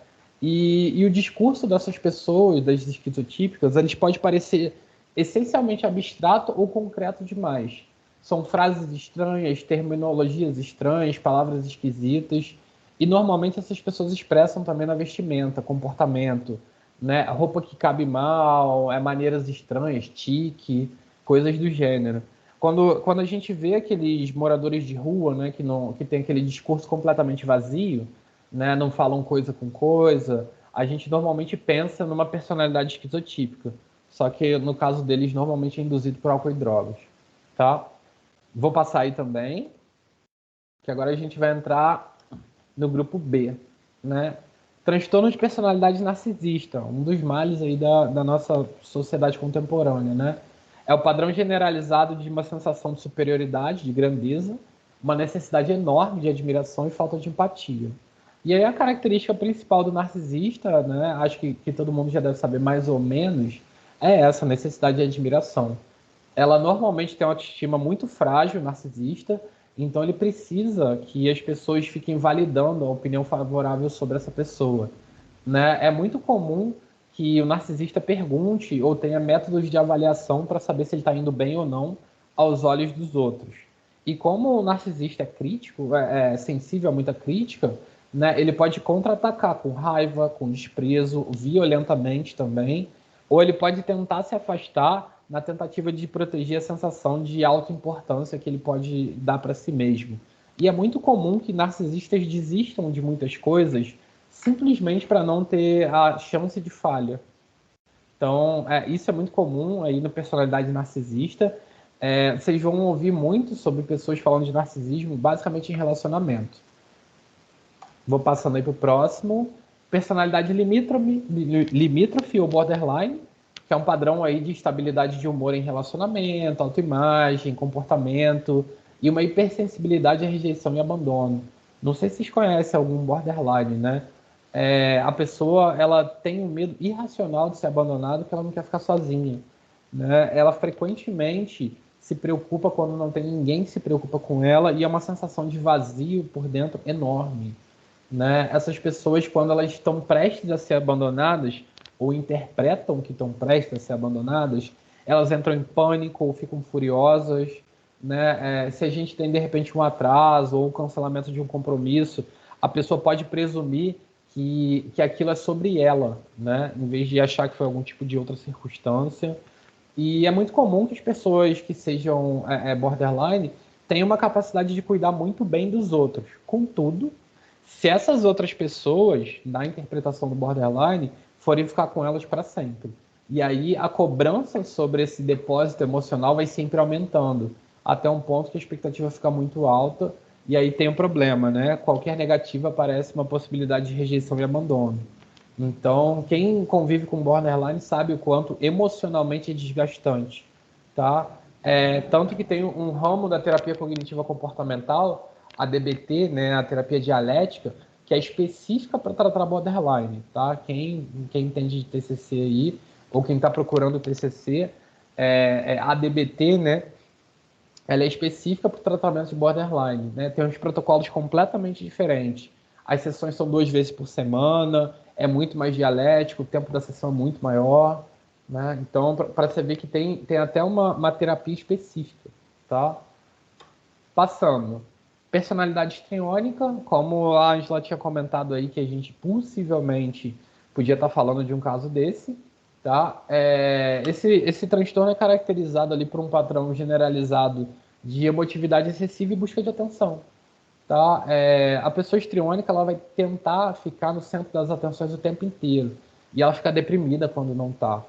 E o discurso dessas pessoas, das esquizotípicas, eles pode parecer essencialmente abstrato ou concreto demais. são frases estranhas, terminologias estranhas, palavras esquisitas. E normalmente essas pessoas expressam também na vestimenta, comportamento, né? Roupa que cabe mal, maneiras estranhas, tique, coisas do gênero. Quando a gente vê aqueles moradores de rua, né, que tem aquele discurso completamente vazio, né, não falam coisa com coisa, a gente normalmente pensa numa personalidade esquizotípica. Só que no caso deles, normalmente é induzido por álcool e drogas. Tá? Vou passar aí também, que agora a gente vai entrar no grupo B, né? Transtorno de personalidade narcisista, um dos males aí da nossa sociedade contemporânea, né? É o padrão generalizado de uma sensação de superioridade, de grandeza, uma necessidade enorme de admiração e falta de empatia. E aí a característica principal do narcisista, né? Acho que todo mundo já deve saber mais ou menos, é essa necessidade de admiração. Ela normalmente tem uma autoestima muito frágil, narcisista, então ele precisa que as pessoas fiquem validando a opinião favorável sobre essa pessoa, né? É muito comum que o narcisista pergunte ou tenha métodos de avaliação para saber se ele está indo bem ou não aos olhos dos outros. E como o narcisista é crítico, é sensível a muita crítica, né? Ele pode contra-atacar com raiva, com desprezo, violentamente também, ou ele pode tentar se afastar na tentativa de proteger a sensação de autoimportância que ele pode dar para si mesmo. E é muito comum que narcisistas desistam de muitas coisas simplesmente para não ter a chance de falha. Então, isso é muito comum aí na personalidade narcisista. Vocês vão ouvir muito sobre pessoas falando de narcisismo, basicamente em relacionamento. Vou passando aí para o próximo. Personalidade limítrofe ou borderline, que é um padrão aí de estabilidade de humor em relacionamento, autoimagem, comportamento e uma hipersensibilidade à rejeição e abandono. Não sei se vocês conhecem algum borderline, né? A pessoa ela tem um medo irracional de ser abandonada porque ela não quer ficar sozinha, né? Ela frequentemente se preocupa quando não tem ninguém que se preocupa com ela e é uma sensação de vazio por dentro enorme, né? Essas pessoas, quando elas estão prestes a ser abandonadas ou interpretam que estão prestes a ser abandonadas, elas entram em pânico ou ficam furiosas, né? Se a gente tem, de repente, um atraso ou um cancelamento de um compromisso, a pessoa pode presumir que aquilo é sobre ela, né? Em vez de achar que foi algum tipo de outra circunstância. E é muito comum que as pessoas que sejam borderline tenham uma capacidade de cuidar muito bem dos outros. Contudo, se essas outras pessoas, na interpretação do borderline, forem ficar com elas para sempre. E aí a cobrança sobre esse depósito emocional vai sempre aumentando, até um ponto que a expectativa fica muito alta, e aí tem um problema, né? Qualquer negativa parece uma possibilidade de rejeição e abandono. Então, quem convive com borderline sabe o quanto emocionalmente é desgastante, tá? Tanto que tem um ramo da terapia cognitiva comportamental, a DBT, né, a terapia dialética, que é específica para tratar borderline, tá? Quem entende de TCC aí, ou quem está procurando TCC, a DBT, né, ela é específica para o tratamento de borderline, né? Tem uns protocolos completamente diferentes. As sessões são 2 vezes por semana, é muito mais dialético, o tempo da sessão é muito maior, né? Então, para você ver que tem até uma terapia específica, tá? Passando. Personalidade histriônica, como a Angela tinha comentado aí, que a gente possivelmente podia estar falando de um caso desse, tá? Esse transtorno é caracterizado ali por um padrão generalizado de emotividade excessiva e busca de atenção, tá? A pessoa histriônica, ela vai tentar ficar no centro das atenções o tempo inteiro e ela fica deprimida quando não tá.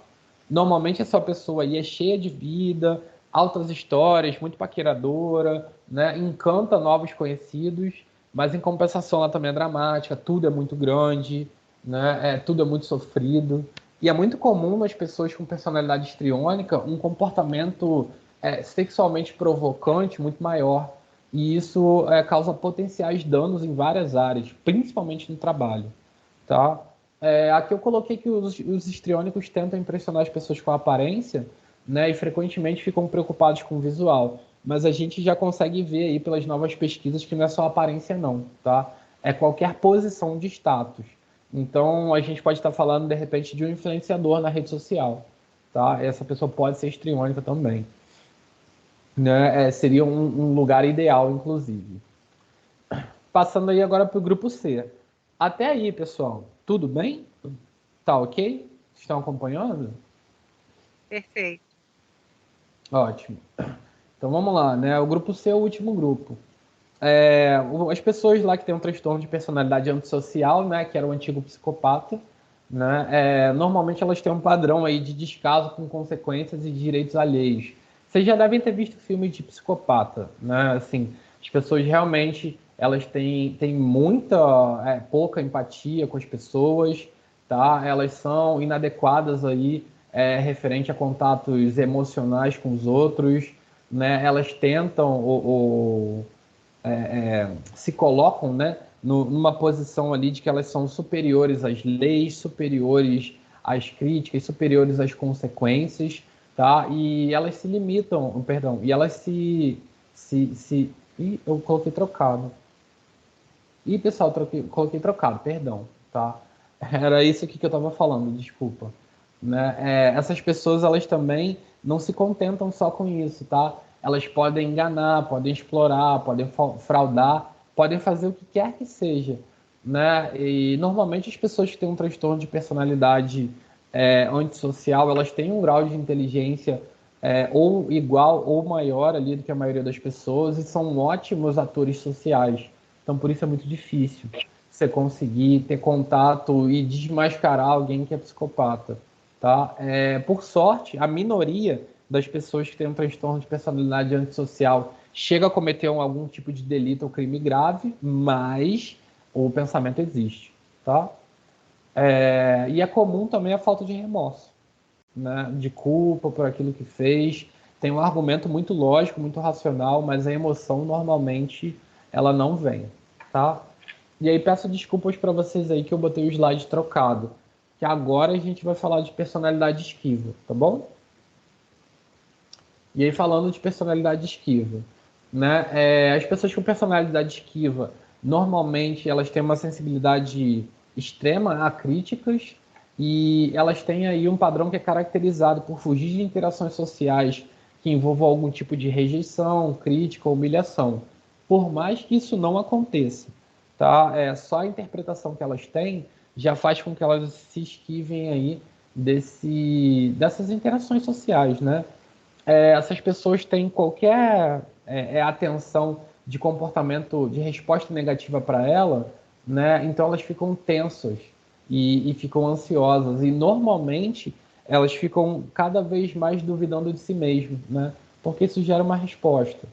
Normalmente essa pessoa aí é cheia de vida, altas histórias, muito paqueradora, né? Encanta novos conhecidos, mas em compensação ela também é dramática, tudo é muito grande, né? Tudo é muito sofrido. E é muito comum nas pessoas com personalidade histriônica um comportamento sexualmente provocante muito maior. E isso causa potenciais danos em várias áreas, principalmente no trabalho, tá? Aqui eu coloquei que os histriônicos tentam impressionar as pessoas com a aparência, né, e frequentemente ficam preocupados com o visual. Mas a gente já consegue ver aí pelas novas pesquisas que não é só aparência não, tá? É qualquer posição de status. Então a gente pode estar falando de repente de um influenciador na rede social, tá? Essa pessoa pode ser histriônica também. né? Seria um lugar ideal, inclusive. Passando aí agora para o grupo C. Até aí, pessoal, tudo bem? Tá ok? Estão acompanhando? Perfeito. Ótimo. Então vamos lá, né? O grupo C é o último grupo. As pessoas lá que têm um transtorno de personalidade antissocial, né, que era o antigo psicopata, né, normalmente elas têm um padrão aí de descaso com consequências e direitos alheios. Vocês já devem ter visto filme de psicopata, né? Assim, as pessoas realmente elas têm muita pouca empatia com as pessoas, tá? Elas são inadequadas aí referente a contatos emocionais com os outros, né? Elas tentam se colocam, né, numa posição ali de que elas são superiores às leis, superiores às críticas, superiores às consequências, tá? E elas se limitam, perdão, e elas Ih, eu coloquei trocado. Ih, pessoal, coloquei trocado, perdão, tá? Era isso aqui que eu estava falando, desculpa. Né? Essas pessoas, elas também não se contentam só com isso, tá? Elas podem enganar, podem explorar, podem fraudar, podem fazer o que quer que seja, né? E normalmente as pessoas que têm um transtorno de personalidade antissocial, elas têm um grau de inteligência ou igual ou maior ali do que a maioria das pessoas e são ótimos atores sociais. Então, por isso é muito difícil você conseguir ter contato e desmascarar alguém que é psicopata. Tá? Por sorte, a minoria das pessoas que têm um transtorno de personalidade antissocial chega a cometer algum tipo de delito ou crime grave, mas o pensamento existe. Tá? E é comum também a falta de remorso, né? De culpa por aquilo que fez. Tem um argumento muito lógico, muito racional, mas a emoção normalmente ela não vem. Tá? E aí peço desculpas para vocês aí que eu botei o slide trocado, que agora a gente vai falar de personalidade esquiva, tá bom? E aí falando de personalidade esquiva, né? As pessoas com personalidade esquiva, normalmente elas têm uma sensibilidade extrema a críticas e elas têm aí um padrão que é caracterizado por fugir de interações sociais que envolvam algum tipo de rejeição, crítica ou humilhação. Por mais que isso não aconteça, tá? Só a interpretação que elas têm já faz com que elas se esquivem aí dessas interações sociais, né? Essas pessoas têm qualquer atenção de comportamento, de resposta negativa para ela, né? Então elas ficam tensas e ficam ansiosas e normalmente elas ficam cada vez mais duvidando de si mesmas, né? Porque isso gera uma resposta.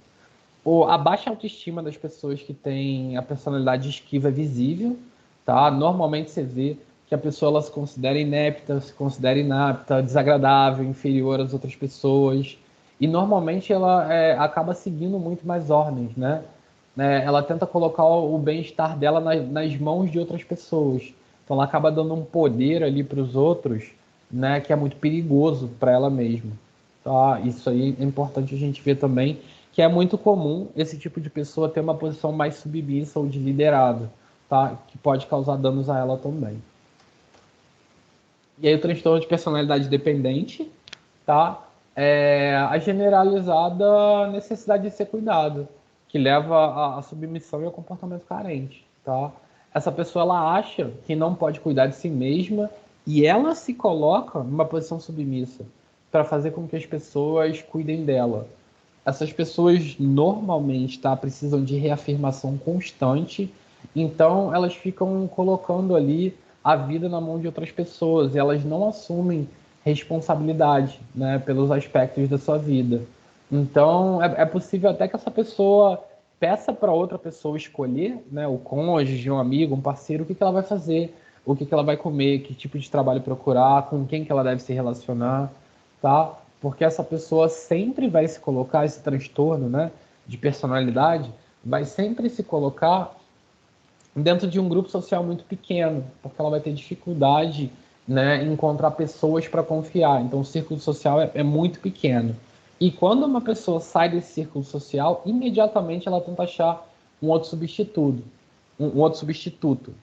A baixa autoestima das pessoas que têm a personalidade esquiva é visível, tá? Normalmente você vê que a pessoa ela se considera inepta, se considera inapta, desagradável, inferior às outras pessoas. E normalmente ela acaba seguindo muito mais ordens, né? Ela tenta colocar o bem-estar dela nas mãos de outras pessoas. Então ela acaba dando um poder ali para os outros, né? Que é muito perigoso para ela mesma. Tá? Isso aí é importante a gente ver também, que é muito comum esse tipo de pessoa ter uma posição mais submissa ou de liderado, tá? Que pode causar danos a ela também. E aí o transtorno de personalidade dependente, tá? A generalizada necessidade de ser cuidado, que leva à submissão e ao comportamento carente, tá? Essa pessoa ela acha que não pode cuidar de si mesma e ela se coloca numa posição submissa para fazer com que as pessoas cuidem dela. Essas pessoas normalmente precisam de reafirmação constante, então elas ficam colocando ali a vida na mão de outras pessoas e elas não assumem responsabilidade, né, pelos aspectos da sua vida. Então é possível até que essa pessoa peça para outra pessoa escolher, né, o cônjuge, um amigo, um parceiro, o que ela vai fazer, o que ela vai comer, que tipo de trabalho procurar, com quem que ela deve se relacionar, tá? Porque essa pessoa sempre vai se colocar, esse transtorno, né, de personalidade, vai sempre se colocar dentro de um grupo social muito pequeno, porque ela vai ter dificuldade, né, em encontrar pessoas para confiar. Então, o círculo social é muito pequeno. E quando uma pessoa sai desse círculo social, imediatamente ela tenta achar um outro substituto,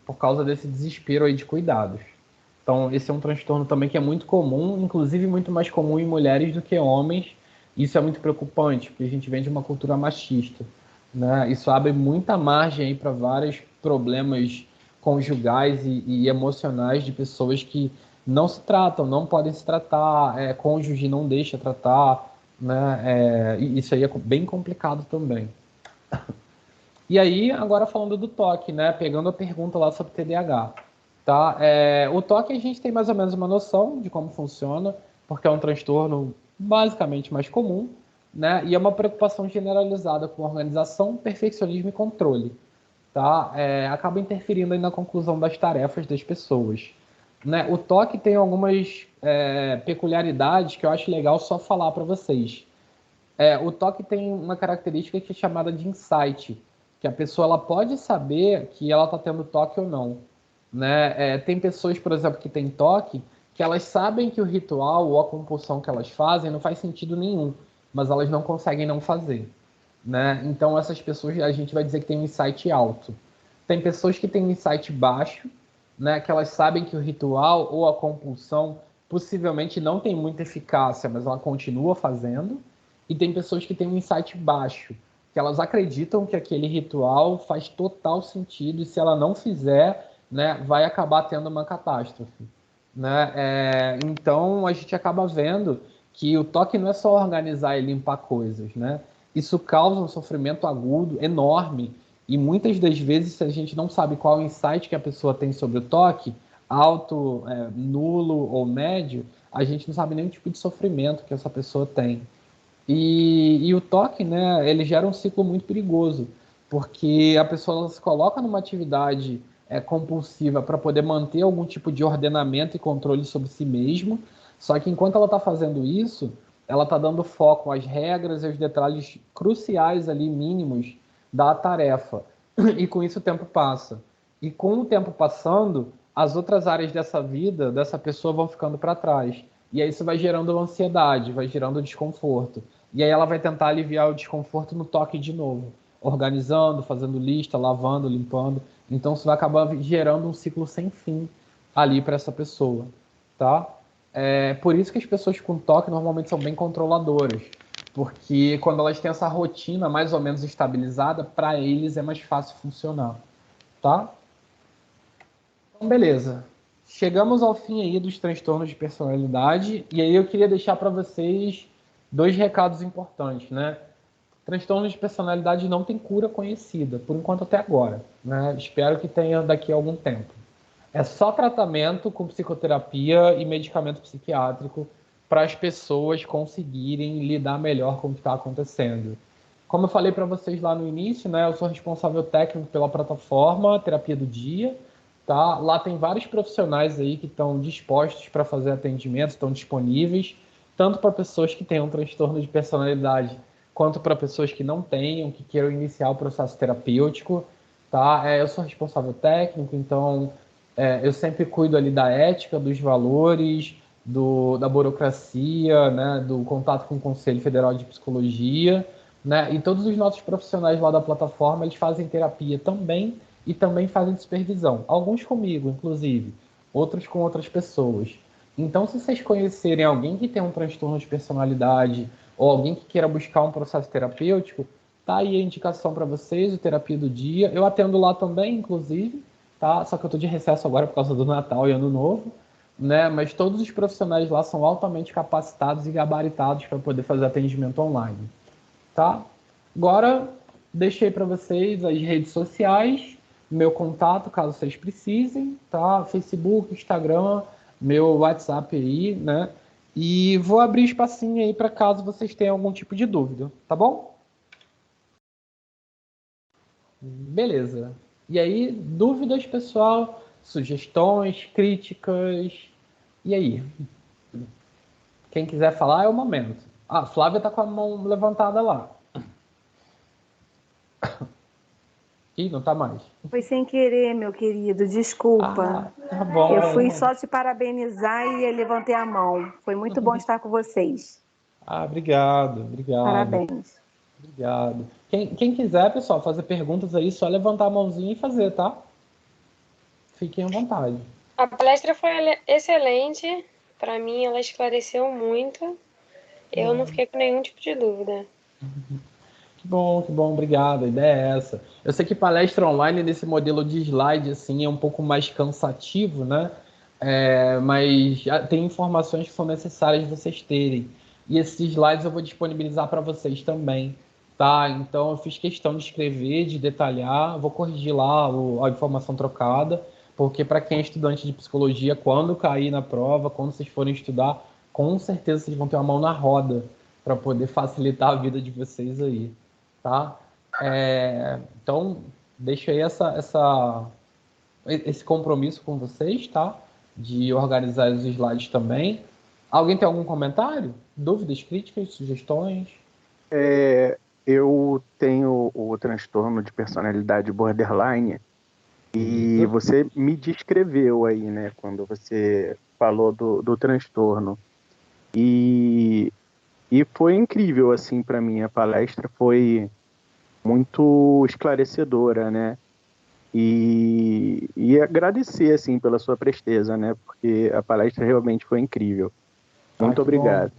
por causa desse desespero aí de cuidados. Então, esse é um transtorno também que é muito comum, inclusive muito mais comum em mulheres do que homens, Isso é muito preocupante, porque a gente vem de uma cultura machista, né? Isso abre muita margem aí para vários problemas conjugais e emocionais de pessoas que não se tratam, não podem se tratar, cônjuge não deixa tratar, né? E isso aí é bem complicado também. E aí, agora falando do toque, né? Pegando a pergunta lá sobre TDAH, tá? O toque a gente tem mais ou menos uma noção de como funciona, porque é um transtorno basicamente mais comum, né? E é uma preocupação generalizada com organização, perfeccionismo e controle, tá? Acaba interferindo aí na conclusão das tarefas das pessoas, né? O toque tem algumas peculiaridades que eu acho legal só falar para vocês. O toque tem uma característica que é chamada de insight, que a pessoa ela pode saber que ela está tendo toque ou não, né? Tem pessoas, por exemplo, que têm toque, que elas sabem que o ritual ou a compulsão que elas fazem não faz sentido nenhum, mas elas não conseguem não fazer, né? Então essas pessoas a gente vai dizer que tem um insight alto. Tem pessoas que têm um insight baixo, né? Que elas sabem que o ritual ou a compulsão possivelmente não tem muita eficácia, mas ela continua fazendo. E tem pessoas que têm um insight baixo, que elas acreditam que aquele ritual faz total sentido e se ela não fizer, né, vai acabar tendo uma catástrofe, né? Então a gente acaba vendo que o toque não é só organizar e limpar coisas, né? Isso causa um sofrimento agudo, enorme, e muitas das vezes, se a gente não sabe qual é o insight que a pessoa tem sobre o toque, alto, nulo ou médio, a gente não sabe nem o tipo de sofrimento que essa pessoa tem. E o toque, né, ele gera um ciclo muito perigoso, porque a pessoa se coloca numa atividade compulsiva para poder manter algum tipo de ordenamento e controle sobre si mesmo, só que enquanto ela está fazendo isso, ela está dando foco às regras e aos detalhes cruciais ali, mínimos, da tarefa. E com isso o tempo passa. E com o tempo passando, as outras áreas dessa vida, dessa pessoa, vão ficando para trás. E aí isso vai gerando ansiedade, vai gerando desconforto. E aí ela vai tentar aliviar o desconforto no toque de novo, organizando, fazendo lista, lavando, limpando. Então isso vai acabar gerando um ciclo sem fim ali para essa pessoa, tá? Por isso que as pessoas com toque normalmente são bem controladoras, porque quando elas têm essa rotina mais ou menos estabilizada, para eles é mais fácil funcionar, tá? Então, beleza. Chegamos ao fim aí dos transtornos de personalidade, e aí eu queria deixar para vocês dois recados importantes, né? Transtornos de personalidade não tem cura conhecida, por enquanto até agora, né? Espero que tenha daqui a algum tempo. É só tratamento com psicoterapia e medicamento psiquiátrico para as pessoas conseguirem lidar melhor com o que está acontecendo. Como eu falei para vocês lá no início, né? Eu sou responsável técnico pela plataforma Terapia do Dia. Tá? Lá tem vários profissionais aí que estão dispostos para fazer atendimento, estão disponíveis, tanto para pessoas que tenham transtorno de personalidade, quanto para pessoas que não tenham, que queiram iniciar o processo terapêutico. Tá? Eu sou responsável técnico, então eu sempre cuido ali da ética, dos valores, da burocracia, né? Do contato com o Conselho Federal de Psicologia, né? E todos os nossos profissionais lá da plataforma, eles fazem terapia também e também fazem supervisão. Alguns comigo, inclusive, outros com outras pessoas. Então, se vocês conhecerem alguém que tem um transtorno de personalidade ou alguém que queira buscar um processo terapêutico, tá aí a indicação para vocês, o Terapia do Dia. Eu atendo lá também, inclusive, tá? Só que eu estou de recesso agora por causa do Natal e Ano Novo, né? Mas todos os profissionais lá são altamente capacitados e gabaritados para poder fazer atendimento online, tá? Agora, deixei para vocês as redes sociais, meu contato, caso vocês precisem, tá? Facebook, Instagram, meu WhatsApp aí, né? E vou abrir espacinho aí para caso vocês tenham algum tipo de dúvida, tá bom? Beleza. E aí, dúvidas, pessoal? Sugestões, críticas? E aí? Quem quiser falar é o momento. Ah, Flávia tá com a mão levantada lá. Ih, não tá mais. Foi sem querer, meu querido, desculpa. Tá bom. Eu fui só te parabenizar e levantei a mão. Foi muito bom estar com vocês. Obrigado. Parabéns. Obrigado. Quem quiser, pessoal, fazer perguntas aí, só levantar a mãozinha e fazer, tá? Fiquem à vontade. A palestra foi excelente. Para mim, ela esclareceu muito. Eu não fiquei com nenhum tipo de dúvida. Que bom, obrigado. A ideia é essa. Eu sei que palestra online nesse modelo de slide assim é um pouco mais cansativo, né? Mas tem informações que são necessárias vocês terem. E esses slides eu vou disponibilizar para vocês também, tá? Então eu fiz questão de escrever, de detalhar, vou corrigir lá a informação trocada, porque para quem é estudante de psicologia, quando cair na prova, quando vocês forem estudar, com certeza vocês vão ter uma mão na roda para poder facilitar a vida de vocês aí, tá? Então, deixo aí esse compromisso com vocês, tá? De organizar os slides também. Alguém tem algum comentário? Dúvidas, críticas, sugestões? Eu tenho o transtorno de personalidade borderline e você me descreveu aí, né, quando você falou do transtorno. E foi incrível, assim, para mim. A palestra foi muito esclarecedora, né? E agradecer, assim, pela sua presteza, né? Porque a palestra realmente foi incrível. Muito obrigado.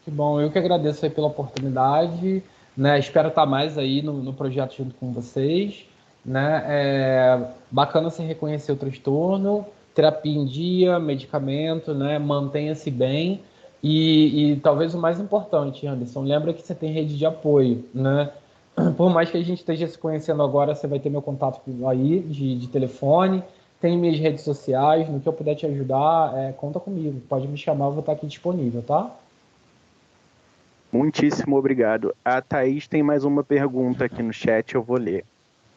Que bom, eu que agradeço aí pela oportunidade, né? Espero estar mais aí no projeto junto com vocês, né? Bacana você reconhecer o transtorno, terapia em dia, medicamento, né? Mantenha-se bem e talvez o mais importante, Anderson, lembra que você tem rede de apoio, né? Por mais que a gente esteja se conhecendo agora, você vai ter meu contato aí de telefone, tem minhas redes sociais, no que eu puder te ajudar, conta comigo, pode me chamar, eu vou estar aqui disponível, tá? Muitíssimo obrigado. A Thaís tem mais uma pergunta aqui no chat, eu vou ler.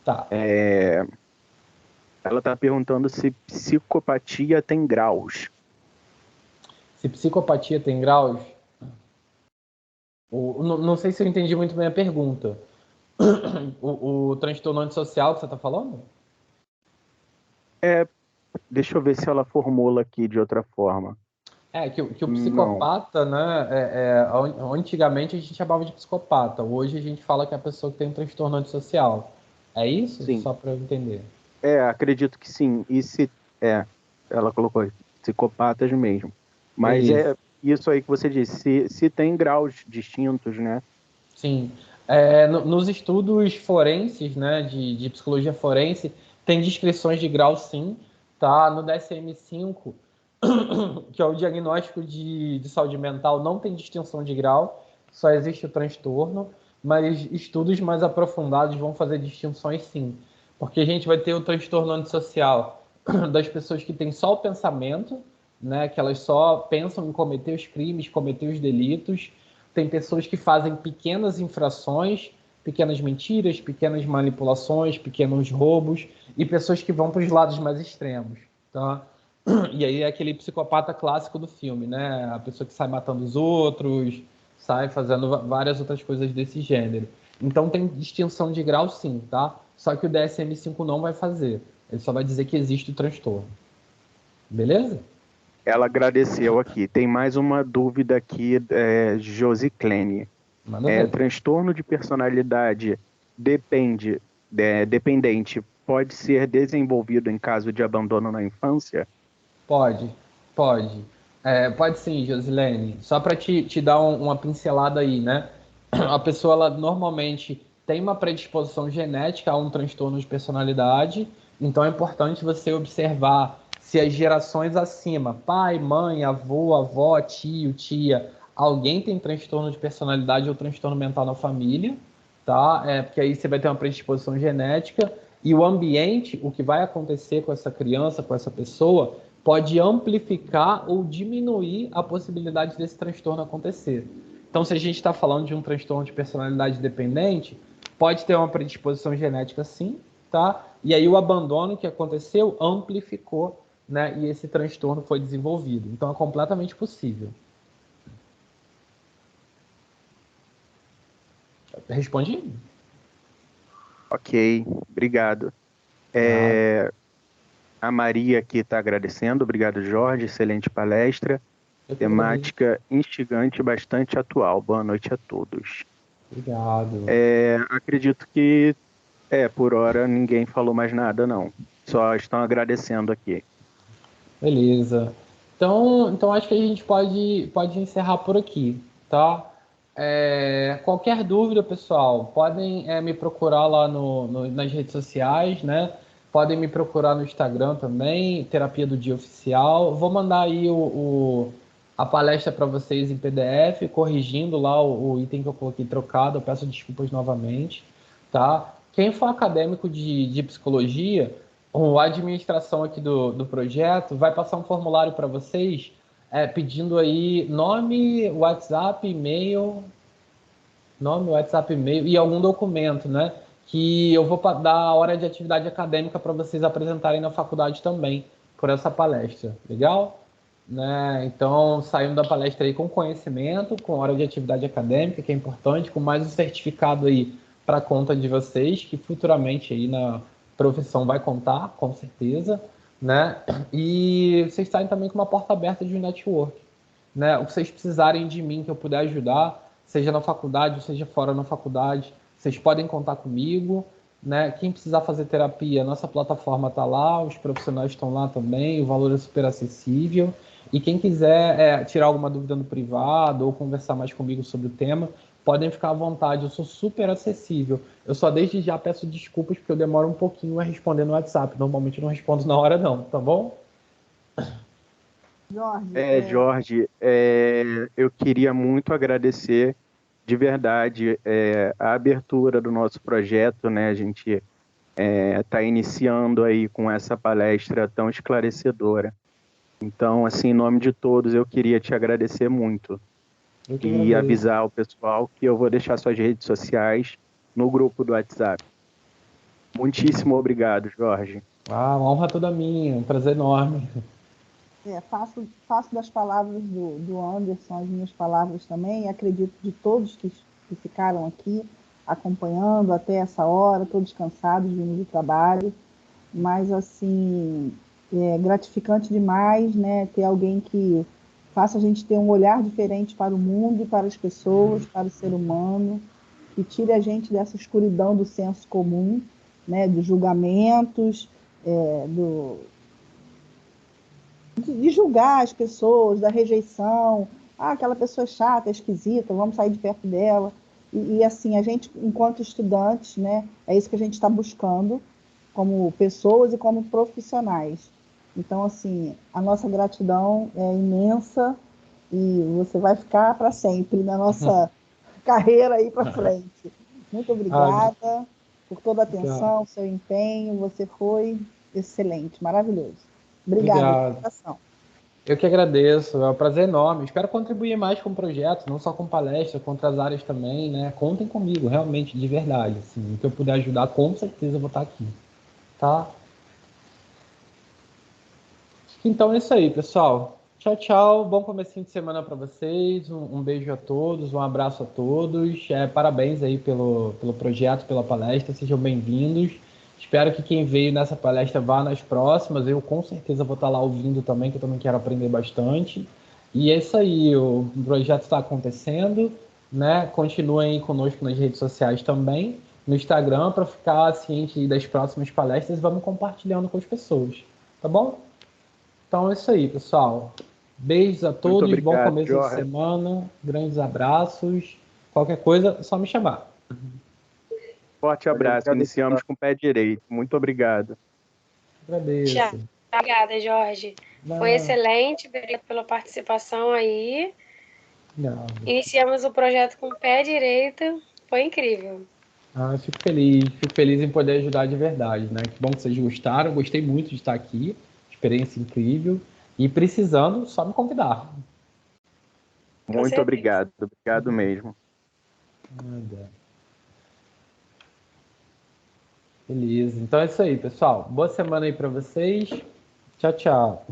Tá. Ela está perguntando se psicopatia tem graus. Se psicopatia tem graus? Não sei se eu entendi muito bem a pergunta. O transtorno antissocial que você está falando? Deixa eu ver se ela formula aqui de outra forma. Que o psicopata, né? Antigamente a gente chamava de psicopata. Hoje a gente fala que é a pessoa que tem um transtorno antissocial. É isso? Sim. Só para eu entender. Acredito que sim. E ela colocou psicopatas mesmo. Mas Isso. Isso aí que você disse. Se tem graus distintos, né? Sim. Nos estudos forenses, né, de psicologia forense, tem descrições de grau, sim. Tá? No DSM-5, que é o diagnóstico de saúde mental, não tem distinção de grau, só existe o transtorno, mas estudos mais aprofundados vão fazer distinções, sim. Porque a gente vai ter o transtorno antissocial das pessoas que têm só o pensamento, né, que elas só pensam em cometer os crimes, cometer os delitos. Tem pessoas que fazem pequenas infrações, pequenas mentiras, pequenas manipulações, pequenos roubos, e pessoas que vão para os lados mais extremos, tá? E aí é aquele psicopata clássico do filme, né? A pessoa que sai matando os outros, sai fazendo várias outras coisas desse gênero. Então tem distinção de grau, sim, tá? Só que o DSM-5 não vai fazer. Ele só vai dizer que existe o transtorno. Beleza? Ela agradeceu aqui. Tem mais uma dúvida aqui, Josiclene. Transtorno de personalidade dependente pode ser desenvolvido em caso de abandono na infância? Pode. Pode sim, Josilene. Só para te dar uma pincelada aí, né? A pessoa, ela normalmente tem uma predisposição genética a um transtorno de personalidade, então é importante você observar se as gerações acima, pai, mãe, avô, avó, tio, tia, alguém tem transtorno de personalidade ou transtorno mental na família, tá? Porque aí você vai ter uma predisposição genética e o ambiente, o que vai acontecer com essa criança, com essa pessoa, pode amplificar ou diminuir a possibilidade desse transtorno acontecer. Então, se a gente está falando de um transtorno de personalidade dependente, pode ter uma predisposição genética sim, tá? E aí o abandono que aconteceu amplificou, né? E esse transtorno foi desenvolvido. Então, é completamente possível. Respondi? Ok, obrigado. A Maria aqui está agradecendo. Obrigado, Jorge. Excelente palestra. Temática instigante e bastante atual. Boa noite a todos. Obrigado. Acredito que, por hora, ninguém falou mais nada, não. Só estão agradecendo aqui. Beleza. Então acho que a gente pode encerrar por aqui, tá? Qualquer dúvida, pessoal, podem me procurar lá nas redes sociais, né? Podem me procurar no Instagram também, Terapia do Dia Oficial. Vou mandar aí a palestra para vocês em PDF, corrigindo lá o item que eu coloquei trocado. Eu peço desculpas novamente, tá? Quem for acadêmico de psicologia, a administração aqui do projeto vai passar um formulário para vocês, pedindo aí nome, WhatsApp, e-mail e algum documento, né? Que eu vou dar a hora de atividade acadêmica para vocês apresentarem na faculdade também, por essa palestra. Legal? Né? Então, saindo da palestra aí com conhecimento, com hora de atividade acadêmica, que é importante, com mais um certificado aí para conta de vocês, que futuramente aí na profissão vai contar, com certeza, né? E vocês saem também com uma porta aberta de network, né? O que vocês precisarem de mim, que eu puder ajudar, seja na faculdade, seja fora na faculdade, vocês podem contar comigo, né? Quem precisar fazer terapia, nossa plataforma está lá, os profissionais estão lá também, o valor é super acessível. E quem quiser tirar alguma dúvida no privado ou conversar mais comigo sobre o tema, podem ficar à vontade, eu sou super acessível. Eu só desde já peço desculpas porque eu demoro um pouquinho a responder no WhatsApp. Normalmente eu não respondo na hora não, tá bom? Jorge, eu queria muito agradecer de verdade a abertura do nosso projeto, né? A gente está iniciando aí com essa palestra tão esclarecedora. Então, assim, em nome de todos, eu queria te agradecer muito e avisar o pessoal que eu vou deixar suas redes sociais no grupo do WhatsApp. Muitíssimo obrigado, Jorge. Uma honra toda minha, um prazer enorme. Faço das palavras do Anderson as minhas palavras também, e acredito de todos que ficaram aqui acompanhando até essa hora, todos cansados, vindo do trabalho, mas assim, é gratificante demais, né, ter alguém que faça a gente ter um olhar diferente para o mundo, para as pessoas, para o ser humano, que tire a gente dessa escuridão do senso comum, né, dos julgamentos, de julgar as pessoas, da rejeição, aquela pessoa é chata, é esquisita, vamos sair de perto dela. E assim, a gente, enquanto estudantes, né, é isso que a gente está buscando, como pessoas e como profissionais. Então, assim, a nossa gratidão é imensa e você vai ficar para sempre na nossa carreira aí para frente. Muito obrigada por toda a atenção, seu empenho, você foi excelente, maravilhoso. Obrigada. Eu que agradeço, é um prazer enorme. Espero contribuir mais com o projeto, não só com palestra, com outras áreas também, né? Contem comigo, realmente, de verdade. Assim, o que eu puder ajudar, com certeza eu vou estar aqui. Tá? Então é isso aí, pessoal. Tchau, tchau. Bom comecinho de semana para vocês. Um beijo a todos, um abraço a todos. Parabéns aí pelo projeto, pela palestra. Sejam bem-vindos. Espero que quem veio nessa palestra vá nas próximas. Eu com certeza vou estar lá ouvindo também, que eu também quero aprender bastante. E é isso aí, o projeto está acontecendo, né? Continuem aí conosco nas redes sociais também, no Instagram, para ficar ciente das próximas palestras e vamos compartilhando com as pessoas. Tá bom? Então é isso aí, pessoal. Beijos a todos, obrigado, bom começo de semana, grandes abraços. Qualquer coisa, é só me chamar. Forte abraço, iniciamos com o pé direito. Muito obrigado. Agradeço. Tchau. Obrigada, Jorge. Foi excelente, obrigado pela participação aí. Iniciamos o projeto com o pé direito, foi incrível. Fico feliz em poder ajudar de verdade, né? Que bom que vocês gostaram, gostei muito de estar aqui, experiência incrível, e precisando, só me convidar. Muito obrigado mesmo. Beleza, então é isso aí, pessoal. Boa semana aí para vocês. Tchau, tchau.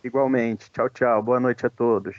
Igualmente. Tchau, tchau. Boa noite a todos.